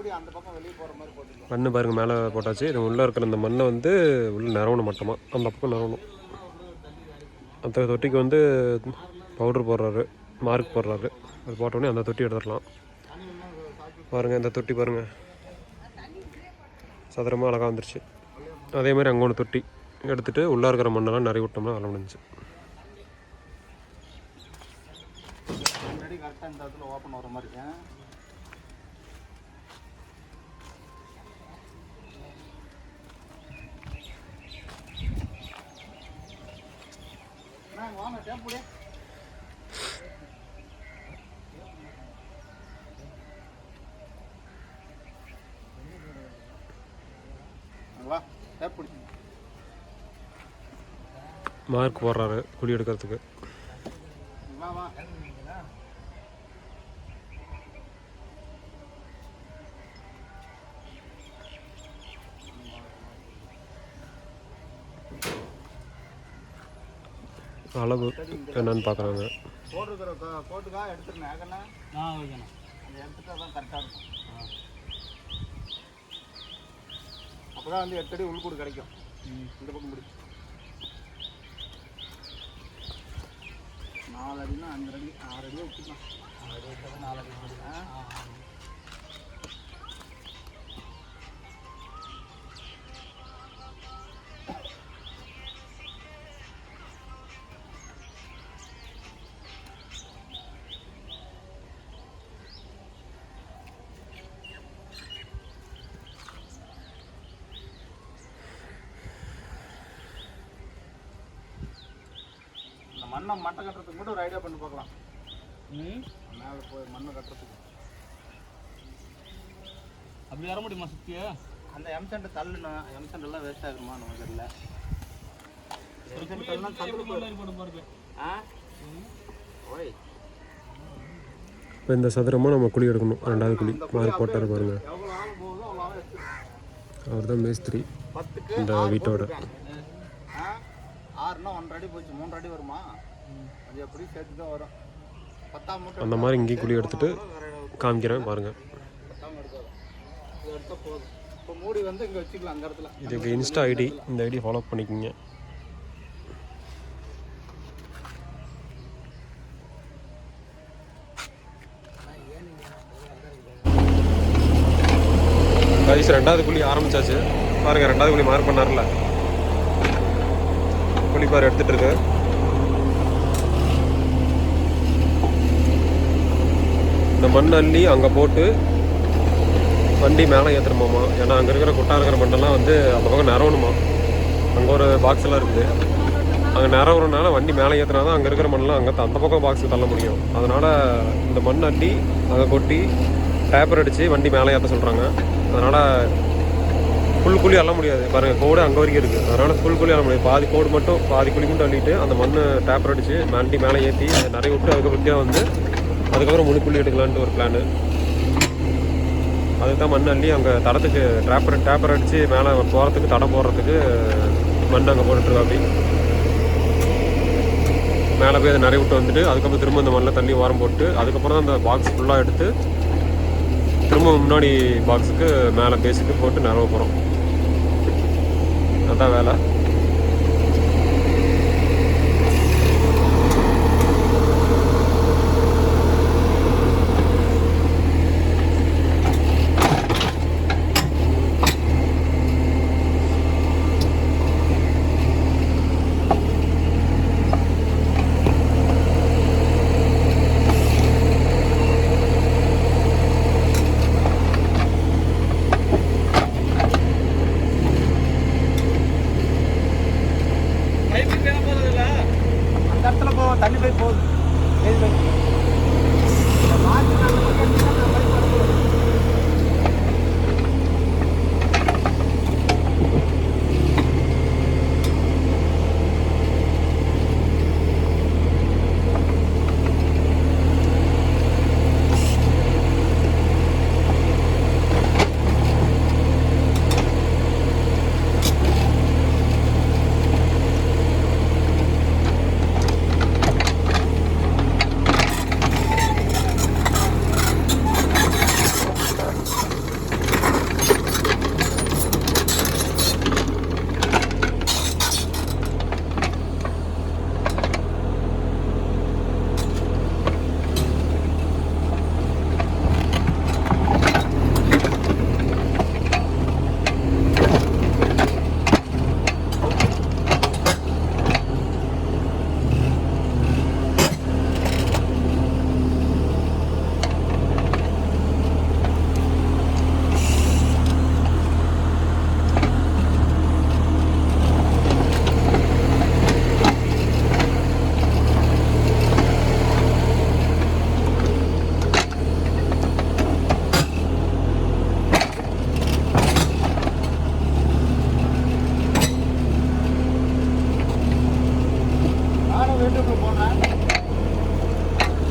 மண் பாருங்கள் மேலே போட்டாச்சு. இது உள்ளே இருக்கிற அந்த மண்ணை வந்து உள்ளே நிறவணும் மட்டமாக. அந்த பக்கம் நிறவணும். அந்த தொட்டிக்கு வந்து பவுட்ரு போடுறாரு, மார்க் போடுறாரு. அது போட்டோடனே அந்த தொட்டி எடுத்துடலாம். பாருங்கள் இந்த தொட்டி பாருங்கள் சதுரமாக அழகாக வந்துருச்சு. அதே மாதிரி அங்கே ஒன்று தொட்டி எடுத்துகிட்டு உள்ளே இருக்கிற மண்ணெல்லாம் நிறைய விட்டோம்னா நல்லா முடிஞ்சு.
ஓப்பன் வர மாதிரி வாங்க டேப்புடே.
மார்க் போடுறாரு குழி எடுக்கிறதுக்கு. அளவு என்னன்னு பார்க்குறாங்க.
போட்டுக்கா எடுத்துருந்தேன். எடுத்துட்டு அதான் கரெக்டாக இருக்கும். அப்போ தான் வந்து 8 அடி உள்கூடு கிடைக்கும். இந்த பக்கம் முடிச்சு 4 அடினா 5 அடி 6 அடியாக வச்சுக்கலாம். 6 அடி வச்சாலும் 4 அடி முடியும். மண்ணை மட்டை கட்டுறதுக்கு மட்டும் ஒரு ஐடியா பண்ணி பார்க்கலாம். மேலே போய் மண்ணை கட்டுறதுக்கு அப்படி வர முடியுமா? சுற்றி அந்த எம்சென்ட் தள்ளுனா எம்சென்ட் எல்லாம் வேஸ்ட் ஆகுமா நமக்கு தெரியல. எம்சென்ட் தள்ளுனா
இப்போ இந்த சதுரமாக நம்ம குழி எடுக்கணும். 2வது குழி மார்க் போட்டார் பாருங்க. அவர் தான் மேஸ்திரி இந்த வீட்டோட.
6னா 1 அடி போச்சு, 3 அடி வருமா? அது எப்படி சேர்த்து தான் வரும். 10ஆம் மூட்டை
அந்த மாதிரி இங்கேயும் குழி எடுத்துட்டு காமிக்கிறேன் பாருங்கள்.
10ஆம் எடுக்காது. இது எடுத்தால் போதும். இப்போ மூடி வந்து இங்கே வச்சுக்கலாம் அந்த இடத்துல.
இதுக்கு இன்ஸ்டா ஐடி, இந்த ஐடி ஃபாலோ பண்ணிக்கோங்க. கைஸ் 2வது குழி ஆரம்பிச்சாச்சு பாருங்கள். 2வது குழி மார்க் பண்ணார்ல, குழி பாரு எடுத்துகிட்டு இருக்கு. இந்த மண் அள்ளி அங்கே போட்டு வண்டி மேலே ஏற்றுறமாம்மா. ஏன்னா அங்கே இருக்கிற குட்டா இருக்கிற மண்ணெல்லாம் வந்து அந்த பக்கம் நிறவணுமா. அங்கே ஒரு பாக்ஸ் எல்லாம் இருக்குது. அங்கே நிறவுறனால வண்டி மேலே ஏற்றினா தான் அங்கே இருக்கிற மண்ணெலாம் அங்கே அந்த பக்கம் பாக்ஸுக்கு தள்ள முடியும். அதனால் இந்த மண் அள்ளி அங்கே கொட்டி டேப்பர் அடித்து வண்டி மேலே ஏற்ற சொல்கிறாங்க. அதனால் ஃபுல் குழி அள்ள முடியாது பாருங்கள். கோடு அங்கே வரைக்கும் இருக்குது. அதனால் ஃபுல் குழி அள்ள முடியாது. பாதி கோடு மட்டும் பாதி குழி மட்டும் அள்ளிட்டு அந்த மண் டேப்பர் அடித்து வண்டி மேலே ஏற்றி நிறைய விட்டு அதுக்கப்புறம் வந்து அதுக்கப்புறம் முழுக்குள்ளி எடுக்கலான்ட்டு ஒரு பிளானு. அதுக்கு தான் மண் அள்ளி அங்கே தடத்துக்கு டேப்பர் அடித்து மேலே போகிறதுக்கு தடம் போடுறதுக்கு மண் அங்கே போட்டுட்ருக்கா. அப்படி மேலே போய் அதை நிறைய விட்டு வந்துட்டு அதுக்கப்புறம் திரும்ப இந்த மண்ணில் தண்ணி ஓரம் போட்டு அதுக்கப்புறம் தான் அந்த பாக்ஸ் ஃபுல்லாக எடுத்து திரும்ப முன்னாடி பாக்ஸுக்கு மேலே பேஸுக்கு போட்டு நிறவ போகிறோம். அதான் வேலை.
அந்த இடத்துல தண்ணி போய் போகுது.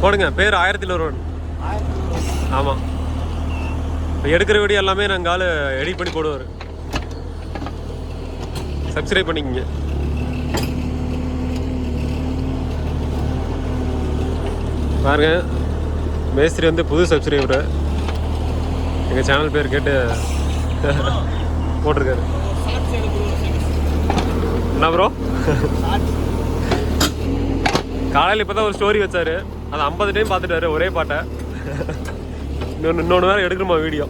போடுங்க. பேர் 1001. ஆமாம். இப்போ எடுக்கிற வீடியோ எல்லாமே நாங்கள் ஆள் எடிட் பண்ணி போடுவார். சப்ஸ்கிரைப் பண்ணிக்கங்க. பாருங்க, மேஸ்திரி வந்து புது சப்ஸ்கிரைபரு. எங்கள் சேனல் பேர் கேட்டு போட்டிருக்காரு. என்ன ப்ரோ? காலையில் இப்போ தான் ஒரு ஸ்டோரி வச்சார். அதை 50 டைம் பார்த்துட்டாரு ஒரே பாட்டை. இன்னொன்று வேறு எடுக்கணுமா வீடியோ.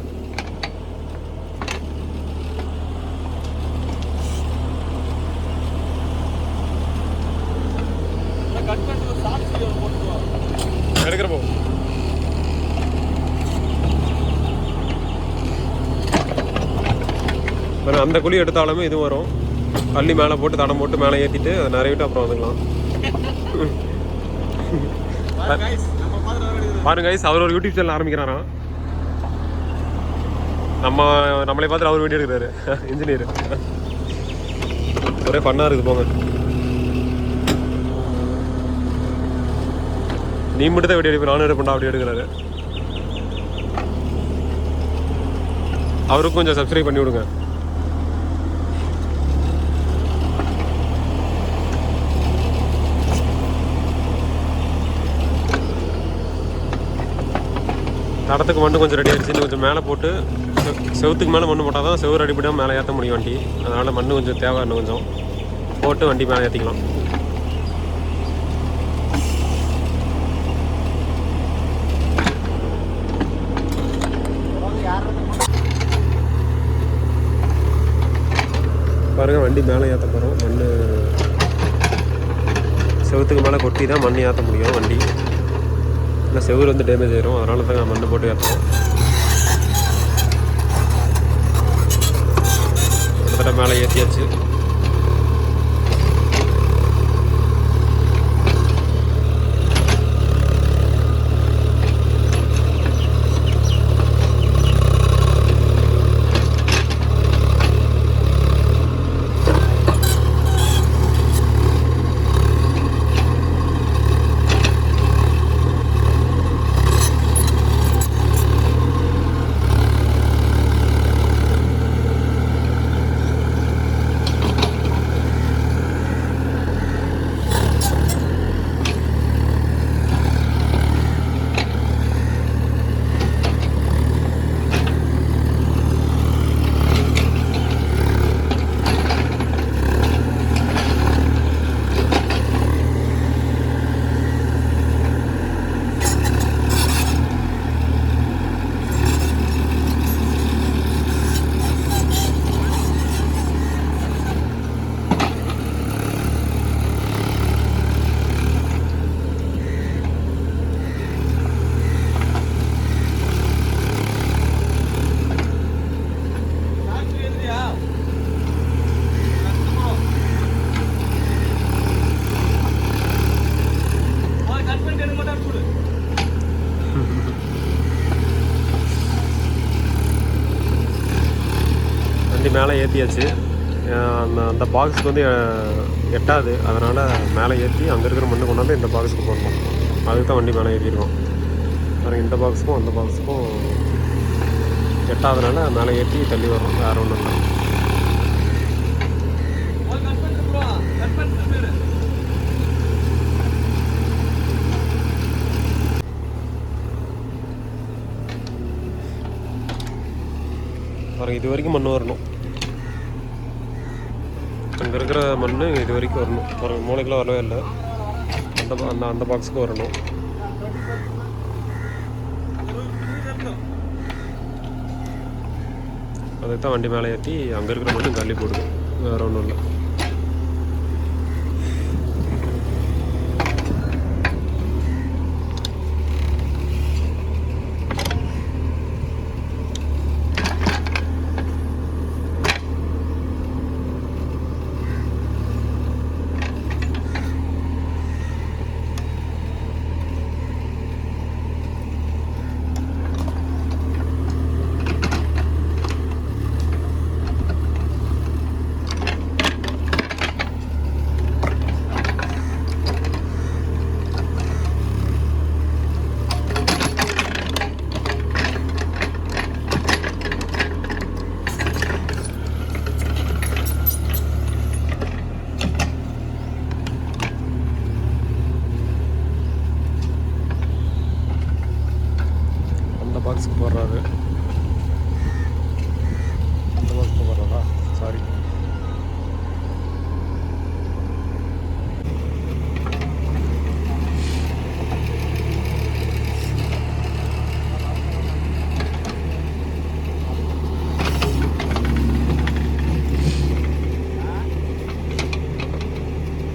எடுக்கிறப்போ அந்த குழி எடுத்தாலுமே இது வரும். அள்ளி மேலே போட்டு தடம் போட்டு மேலே ஏற்றிட்டு அதை நிறைவிட்டு அப்புறம் வந்துக்கலாம். பாருங்க கைஸ், அவர் ஒரு யூடியூப் சேனல் ஆரம்பிக்கிறாராம். நம்மளை பார்த்துட்டு அவர் வீடியோ எடுக்கிறாரு. இன்ஜினியர். ஒரே ஃபன்னாக இருக்குது போங்க. நீ மட்டும் தான் வீடியோ எடுப்பேன், நானும் எடுப்பேன்டா அப்படி எடுக்கிறாரு. அவருக்கும் கொஞ்சம் சப்ஸ்கிரைப் பண்ணி விடுங்க. தடத்துக்கு மண்ணு கொஞ்சம் ரெடி ஆகிடுச்சு. கொஞ்சம் மேலே போட்டு செவத்துக்கு மேலே மண்ணு போட்டால் தான் செவ்வறு அடிப்படியாக மேலே ஏற்ற முடியும் வண்டி. அதனால் மண்ணு கொஞ்சம் தேவை, இன்னும் கொஞ்சம் போட்டு வண்டி மேலே ஏற்றிக்கலாம். பாருங்கள், வண்டி மேலே ஏற்ற போகிறோம். மண் செவத்துக்கு மேலே கொட்டி தான் மண் ஏற்ற முடியும் வண்டி. இல்லை செவ்வறு வந்து டேமேஜ் ஆயிரும். அதனால தான் மண்ணை போட்டு ஏற்றுவோம். கிட்டத்தட்ட மேலே ஏற்றியாச்சு. மேலே ஏற்றியாச்சு. அந்த பாக்ஸுக்கு வந்து எட்டாது, அதனால் மேலே ஏற்றி அங்கே இருக்கிற மண்ணு கொண்டாந்து இந்த பாக்ஸுக்கு போடணும். அதுக்கு தான் வண்டி மேலே ஏற்றிருக்கோம். பாருங்கள், இந்த பாக்ஸுக்கும் அந்த பாக்ஸுக்கும் எட்டாதனால மேலே ஏற்றி தள்ளி வரும், வேறு ஒன்றும் இல்லை. பாருங்கள், இது வரைக்கும் மண் வரணும். அங்கே இருக்கிற மண் இது வரைக்கும் வரணும். பாருங்கள், மூளைக்கெலாம் வரவே இல்லை. அந்த பாக்ஸுக்கு வரணும். அதை தான் வண்டி மேலே ஏற்றி அங்கே இருக்கிற மண் தள்ளி போடுது, வேறு ஒன்றும் இல்லை. பாக்ஸுக்கு போடுறாரு. இந்த பாக்ஸுக்கு போடுறதா? சாரி.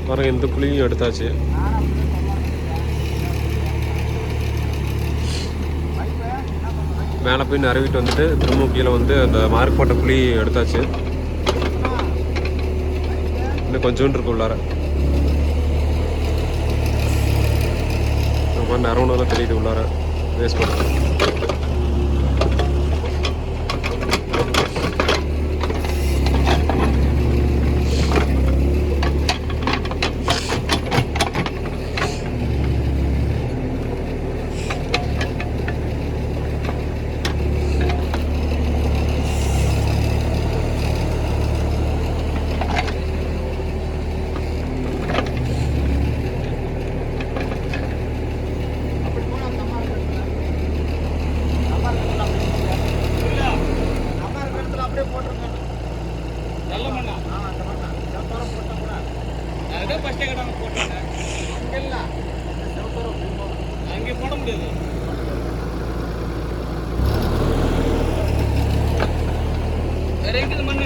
பாருங்க, இந்த குழியும் எடுத்தாச்சு. மேலே போய் நிறவிட்டு வந்துட்டு திரும்ப கீழே வந்து அந்த மார்க் போட்ட குழி எடுத்தாச்சு. இன்னும் கொஞ்சோண்டு இருக்கு உள்ளார. ரொம்ப நிறவுனெல்லாம் தெரியுது உள்ளார வேஸ்ட் பண்ண.
அங்கே போட முடியாது. வேற எங்க மண்ணு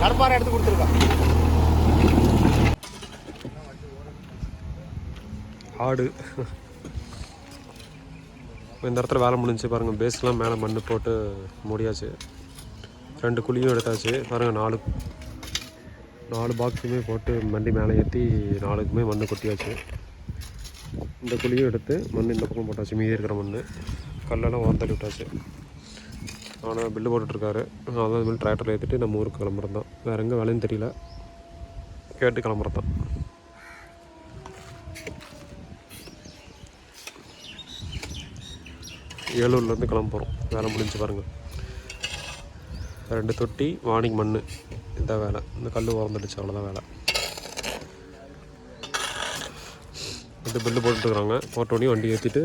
கடப்பாறை எடுத்து கொடுத்துருக்கான்.
ஆடு இந்த இடத்துல வேலை முடிஞ்சு பாருங்கள். பேஸ்லாம் மேலே மண் போட்டு மூடியாச்சு. 2 குழியும் எடுத்தாச்சு பாருங்கள். 4 பாக்ஸுமே போட்டு வண்டி மேலே ஏற்றி 4க்குமே மண் கொட்டியாச்சு. இந்த குழியும் எடுத்து மண் இந்த பக்கம் போட்டாச்சு. மீதி இருக்கிற மண் கல்லெல்லாம் ஓரந்தள்ளி விட்டாச்சு. ஆனால் பில்லு போட்டுட்ருக்காரு. அதான் இதுமாதிரி டிராக்டரில் ஏற்றிட்டு நம்ம ஊருக்கு கிளம்புறது தான். வேறு எங்கே வேலைன்னு தெரியல, கேட்டு கிளம்புறது தான். ஏலூர்லேருந்து கிளம்ப போகிறோம். வேலை முடிஞ்சு பாருங்கள். 2 தொட்டி வாணிக் மண், இதான் வேலை. இந்த கல் ஓரந்துடுச்சு, அவ்வளோதான் வேலை. இது பில்லு போட்டுருக்குறாங்க. போட்டோடனே வண்டி ஏற்றிட்டு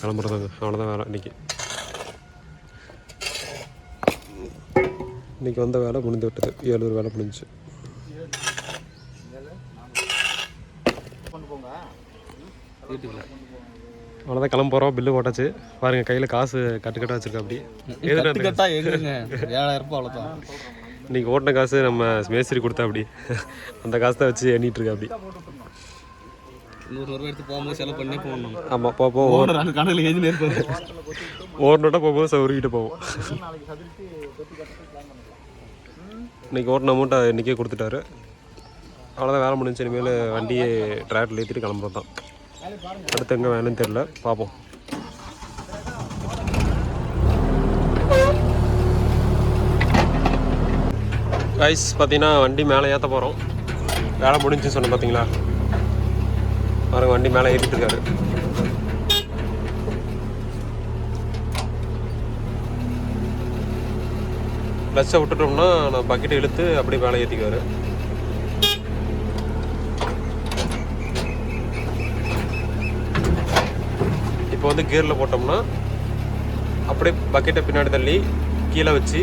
கிளம்புறதாங்க. அவ்வளோதான் வேலை இன்றைக்கி. இன்றைக்கி வந்த வேலை முடிந்து விட்டது. ஏலூர் வேலை முடிஞ்சு. அவ்வளோதான் கிளம்ப போகிறோம். பில்லு போட்டாச்சு பாருங்கள். கையில் காசு கட்டுக்கட்டாக வச்சுருக்கா. அப்படி
கட்டுக்கட்டா எங்கங்க 7000 ரூபாய் அவ்வளோதான்.
இன்றைக்கி ஓட்டின காசு நம்ம மேஸ்திரி கொடுத்தா. அப்படி அந்த காசு தான் வச்சு எண்ணிகிட்ருக்கா. அப்படி
100 ரூபா எடுத்து போகும்போது செலவு பண்ணி போகணும்.
ஆமாம், போவோம்.
கடையில் எழுதி இருப்பாரு.
ஓடனோட்டா போகும்போது சௌரிக்கிட்ட போவோம். இன்றைக்கி ஓட்டின அமௌண்ட்டை இன்றைக்கே கொடுத்துட்டாரு. அவ்வளோதான் வேலை முடிஞ்சு. இனிமேல் வண்டியை டிராக்டரில் ஏற்றிட்டு கிளம்புறது தான். அடுத்து எங்கே வேணும்னு தெரில, பார்ப்போம். கைஸ் பார்த்தீங்கன்னா வண்டி மேலே ஏற்ற போகிறோம். வேலை முடிஞ்சுன்னு சொன்னேன் பார்த்தீங்களா. பாருங்க, வண்டி மேலே ஏற்றிட்டு இருக்காரு. ப்ளஸ்ஸை விட்டுட்டோம்னா நான் பக்கெட்டை இழுத்து அப்படியே மேலே ஏற்றிக்குவார். இப்போ வந்து கியரில் போட்டோம்னா அப்படியே பக்கெட்டை பின்னாடி தள்ளி கீழே வச்சு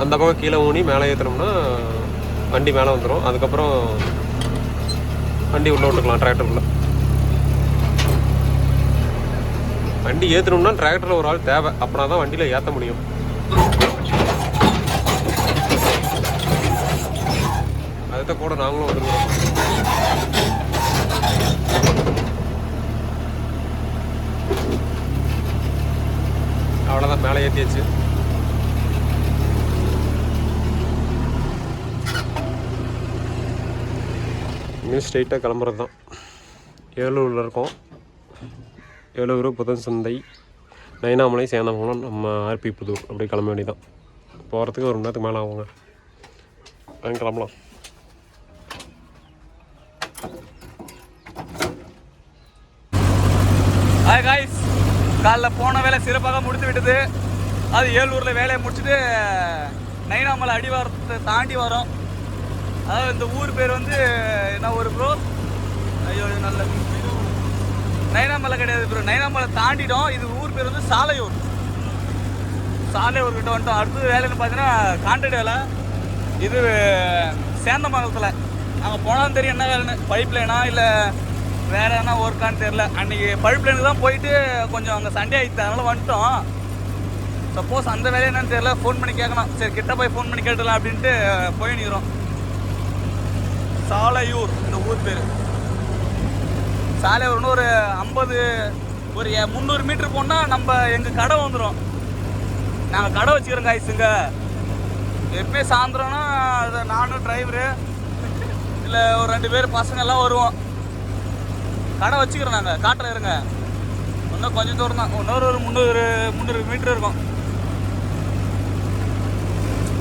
அந்த பக்கம் கீழே ஊனி மேலே ஏற்றினோம்னா வண்டி மேலே வந்துடும். அதுக்கப்புறம் வண்டி உள்ளே விட்டுக்கலாம் டிராக்டருக்குள்ளே. வண்டி ஏற்றணும்னா டிராக்டரில் ஒரு ஆள் தேவை. அப்படின்னா தான் வண்டியில் ஏற்ற முடியும். அதுதான் கூட நாங்களும் வந்துருக்கோம். அவ்வளோதான், மேலே ஏற்றியாச்சு. இன்னும் ஸ்ட்ரெயிட்டாக கிளம்புறது தான். ஏலூரில் இருக்கோம். ஏலூர், புதன் சந்தை, நைனாமலை, சேந்தமங்கலம், நம்ம ஆர்பி புதூர் அப்படி கிளம்ப வேண்டியதான். போகிறதுக்கு 1 மணி நேரத்துக்கு மேலே ஆகுங்க. அங்கே கிளம்பலாம்.
ஹாய் காய்ஸ், காலைல போன வேலை சிறப்பாக முடித்து விட்டது. அது ஏலூரில் வேலையை முடிச்சுட்டு நைனாமலை அடிவாரத்தை தாண்டி வரோம். அதாவது இந்த ஊர் பேர் வந்து என்ன ஊர் ப்ரோ? ஐயோ, நல்ல நைனாமலை கிடையாது ப்ரோ. நைனாமலை தாண்டிட்டோம். இது ஊர் பேர் வந்து சாலையூர். சாலையூர் கிட்ட வந்துட்டோம். அடுத்தது வேலைன்னு பார்த்தீங்கன்னா கான்ட்ராக்ட் வேலை. இது சேந்தமங்கலத்தில். அங்கே போனாலும் தெரியும் என்ன வேலைன்னு. பைப் லைனா இல்லை வேறு என்ன ஒர்க்கான்னு தெரில. அன்றைக்கி பைப் லைனுக்கு தான் போயிட்டு கொஞ்சம் அங்கே சண்டே ஆகிடுது, அதனால் வந்துட்டோம். சப்போஸ் அந்த வேலையை என்னன்னு தெரில, ஃபோன் பண்ணி கேட்கணும். சரி, கிட்ட போய் ஃபோன் பண்ணி கேட்டுலாம் அப்படின்ட்டு போய் நிற்கிறோம். சாலையூர் இந்த ஊர் பேர். சாலையூர்னு ஒரு 50 ஒரு 300 மீட்டர் போனால் நம்ம எங்கள் கடை வந்துடும். நாங்கள் கடை வச்சுக்கிறோம் காய்ஸுங்க. எப்பவுமே சாயந்தரம்னா அது நானும் டிரைவரு இல்லை ஒரு 2 பேர் பசங்கள்லாம் வருவோம். கடை வச்சுக்கிறோம் நாங்கள். காட்டுற இருங்க, இன்னும் கொஞ்சம் தூரம் தான். இன்னொரு ஒரு 300 மீட்டர் இருக்கும்.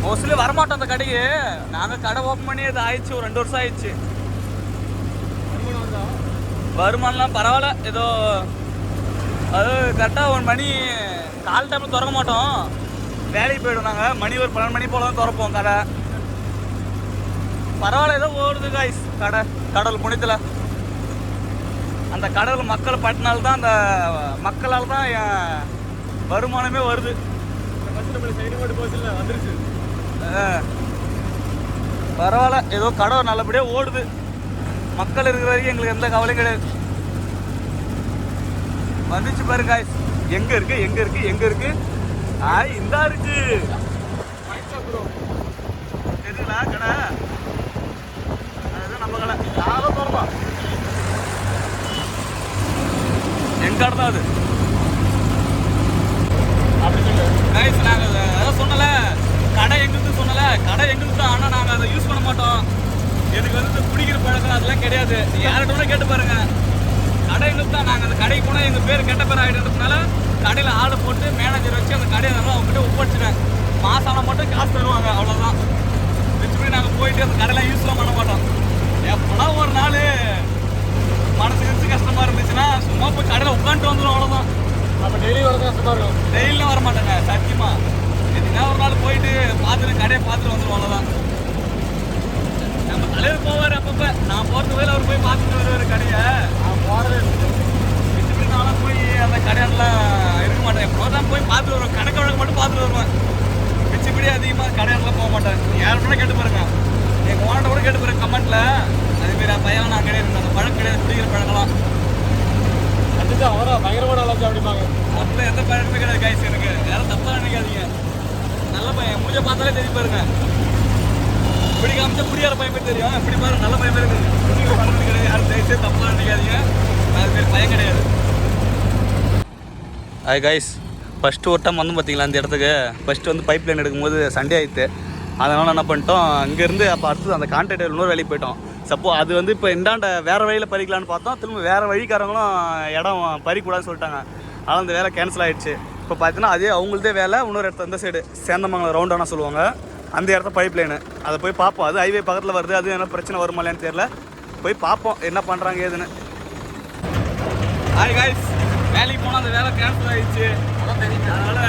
மோஸ்ட்லி வரமாட்டோம் அந்த கடைக்கு. நாங்கள் கடை ஓப்பன் பண்ணி அது ஆயிடுச்சு, ஒரு 2 வருஷம் ஆயிடுச்சு. வருமானம்லாம் பரவாயில்ல, ஏதோ அது கரெக்டாக 1 மணி கால் டைமில் திறக்க மாட்டோம், வேலைக்கு போய்டும். நாங்கள் மணி ஒரு 12 மணி போல தான் திறப்போம் கடை. பரவாயில்ல, ஏதோ ஓடுது காய்ஸ் கடை. கடல் புனித்தில் அந்த கடல் மக்கள் பட்டினால்தான், அந்த மக்களால் தான் என் வருமானமே வருது.
வந்துருச்சு.
பரவாயில்ல, ஏதோ கடை நல்லபடியாக ஓடுது. மக்கள் இருக்கிற வரைக்கும் எங்களுக்கு எந்த கவலையும் கிடையாது. வந்துச்சு பாரு காய்ஸ், எங்க இருக்கு எங்க இருக்கு எங்க இருக்கு? இந்தா இருக்கு, தெரியுங்களா கடை? அதுதான் நம்ம கடை. யாரும் போறோம், எங்க கடை தான் அது. காய்ஸ் நாங்கள் அதான் சொன்னல, கடை எங்களுக்கு சொன்னல, கடை எங்களுக்கு தான். ஆனால் நாங்கள் அதை யூஸ் பண்ண மாட்டோம். எனக்கு வந்து குடிக்கிற பழக்கம் அதெல்லாம் கிடையாது. யார்கிட்ட கேட்டு பாருங்க, கடை எங்களுக்கு தான். நாங்கள் அந்த கடைக்கு போனால் எங்கள் பேர் கெட்ட பேர் ஆகிடுறதுனால கடையில் ஆளை போட்டு மேனேஜர் வச்சு அந்த கடையை நல்லா அவங்ககிட்ட ஒப்படைச்சிட்டேன். மாதம் மட்டும் காசு தருவாங்க, அவ்வளோதான். மிச்சப்படி நாங்கள் போயிட்டு அந்த கடையெல்லாம் யூஸ்லாம் பண்ண மாட்டோம். எப்போனா ஒரு நாள் மனசுக்கு கஷ்டமாக இருந்துச்சுன்னா சும்மா போய் கடையில் உட்காந்துட்டு வந்துடும், அவ்வளோதான்.
அப்போ டெய்லி வரது கஷ்டமாக இருக்கும்.
டெய்லியும் வர மாட்டேங்க சத்தியமா. எதுனா ஒரு நாள் போயிட்டு பார்த்துட்டு கடையை பார்த்துட்டு வந்துடும், அவ்வளோதான். நம்ம தலைவர் போவார் அப்பப்போ, நான் போகிறது வயலில் அவர் போய் பார்த்துட்டு வருவார் கடையை.
நான் போகிறதே
மிச்சப்படி நானும் போய் அந்த கடையெல்லாம் இருக்க மாட்டேன். எப்போ தான் போய் பார்த்துட்டு வருவேன், கணக்கு வழக்கு மட்டும் பார்த்துட்டு வருவேன். மிச்சப்படி அதிகமாக கடையெல்லாம் போக மாட்டேன். யாருன்னா கேட்டு பாருங்க, எங்கள் ஓனர்கிட்ட கூட கேட்டு பாருங்க கமெண்ட்டில். அதுமாரி பையன் நான் கிடையாது, அந்த பழக்கம் கிடையாது, குடிக்கிற பழக்கலாம்.
கண்டிப்பாக அவரா பயங்கரமான ஆளாச்சு அப்படிம்பாங்க.
அப்படிலாம் எந்த பழக்கமே கிடையாது காய்ச்சி. எனக்கு யாரும் தப்பாக நினைக்காதீங்க. நல்ல பையன், முடிஞ்ச பார்த்தாலே தெரியும் பாருங்க. இப்படி காமிச்சா குடியார பையன் பேர் தெரியும், இப்படி பாருங்க நல்ல பையன் பேர் இருக்குது. குடிக்கிற பழக்கம் கிடையாது, யாரும் தயவுசெய்து தப்பாக நினைக்காதீங்க. அது பேர் பையன் கிடையாது. ஹாய் காய்ஸ், ஃபஸ்ட்டு ஒரு டைம் வந்து பார்த்தீங்களா அந்த இடத்துக்கு ஃபஸ்ட்டு வந்து பைப் லைன் எடுக்கும்போது சண்டே ஆகிடுது. அதனால் என்ன பண்ணிட்டோம், இங்கேருந்து அப்போ அடுத்தது அந்த கான்ட்ராக்டர் இன்னொரு வேலைக்கு போயிட்டோம். அது வந்து இப்போ இந்தாண்ட வேறு வழியில் பறிக்கலான்னு பார்த்தோம். திரும்ப வேறு வழிக்காரங்களும் இடம் பறிக்கூடாதுன்னு சொல்லிட்டாங்க. அதனால் அந்த வேலை கேன்சல் ஆகிடுச்சு. இப்போ பார்த்தீங்கன்னா அதே அவங்களதே வேலை இன்னொரு இடத்த அந்த சைடு சேந்தமங்கலம் ரவுண்டானா சொல்லுவாங்க, அந்த இடத்த பைப் லைனு. அதை போய் பார்ப்போம். அது ஹைவே பக்கத்தில் வருது, அது என்ன பிரச்சனை வருமா இல்லையான்னு தெரியல. போய் பார்ப்போம் என்ன பண்ணுறாங்க ஏதுன்னு. ஹாய் காய்ஸ், வேலைக்கு போனால் அந்த வேலை கேன்சல் ஆகிடுச்சு. அதான் தெரியும். அதனால்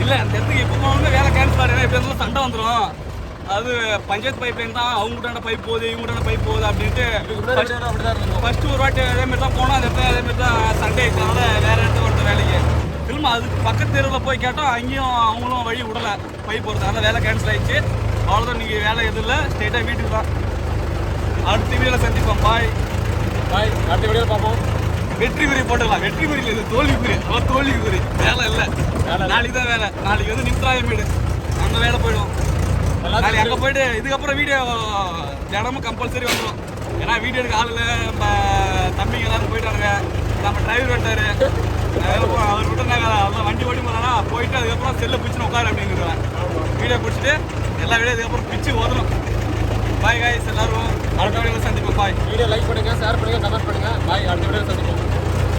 இல்லை, அந்த இடத்துக்கு எப்போ போனாலும் வேலை கேன்சல் ஆகிடும். எப்போ இருந்தாலும் சண்டை வந்துடும். அது பஞ்சாயத்து பைப் லைன் தான், அவங்ககிட்ட பைப் போகுது இவங்ககிட்ட பைப் போகுது அப்படின்ட்டு ஃபஸ்ட்டு ஒரு வாட்டி அதேமாரி தான் போனோம். அந்த இடத்துல அதேமாரி தான் சண்டே ஆகிடுச்சனால வேறு இடத்துல ஒருத்த வேலைக்கு திரும்ப அதுக்கு பக்கத்து தெருவில் போய் கேட்டோம். அங்கேயும் அவங்களும் வழி விடலை பைப் போகிறது. அதனால் வேலை கேன்சல் ஆகிடுச்சு. அவ்வளோதான், இன்றைக்கி வேலை எதுவும் இல்லை, ஸ்ட்ரெயிட்டாக வீட்டுக்கு தான். அடுத்த வீடியோவில் சந்திப்போம். பாய்
பாய், அடுத்த வீடியோவில் பார்ப்போம்.
வெற்றி குறி போட்டுக்கலாம். வெற்றி குறி இல்லை, தோல்வி குறி. அவன் தோல்வி குறி. வேலை இல்லை, நாளைக்கு தான் வேலை. நாளைக்கு வந்து நிம்ராயமேடு அந்த வேலை போயிடும். நாளைக்கு அங்கே போயிட்டு இதுக்கப்புறம் வீடியோ தினமும் கம்பல்சரி வந்துடும். ஏன்னா வீடியோ எடுக்க ஆள் இல்லை. நம்ம தம்பிங்க எல்லாரும் போயிட்டாருங்க. நம்ம டிரைவர் வந்துட்டாரு, அவர் விட்டுருந்தாங்க. அதெல்லாம் வண்டி ஓடி போனானா போயிட்டு அதுக்கப்புறம் செல்லை பிடிச்சின்னு உட்காரு அப்படிங்கிறேன். வீடியோ பிடிச்சிட்டு எல்லா வீடியோ இதுக்கப்புறம் பிச்சு ஓதணும். பாய் காய்ஸ், எல்லாரும் அடுத்த வீடியோவில் சந்திப்போம். பாய்.
வீடியோ லைக் பண்ணுங்கள், ஷேர் பண்ணுங்கள், கமெண்ட் பண்ணுங்கள். பாய், அடுத்த வீடியோவில் சந்திப்போம்.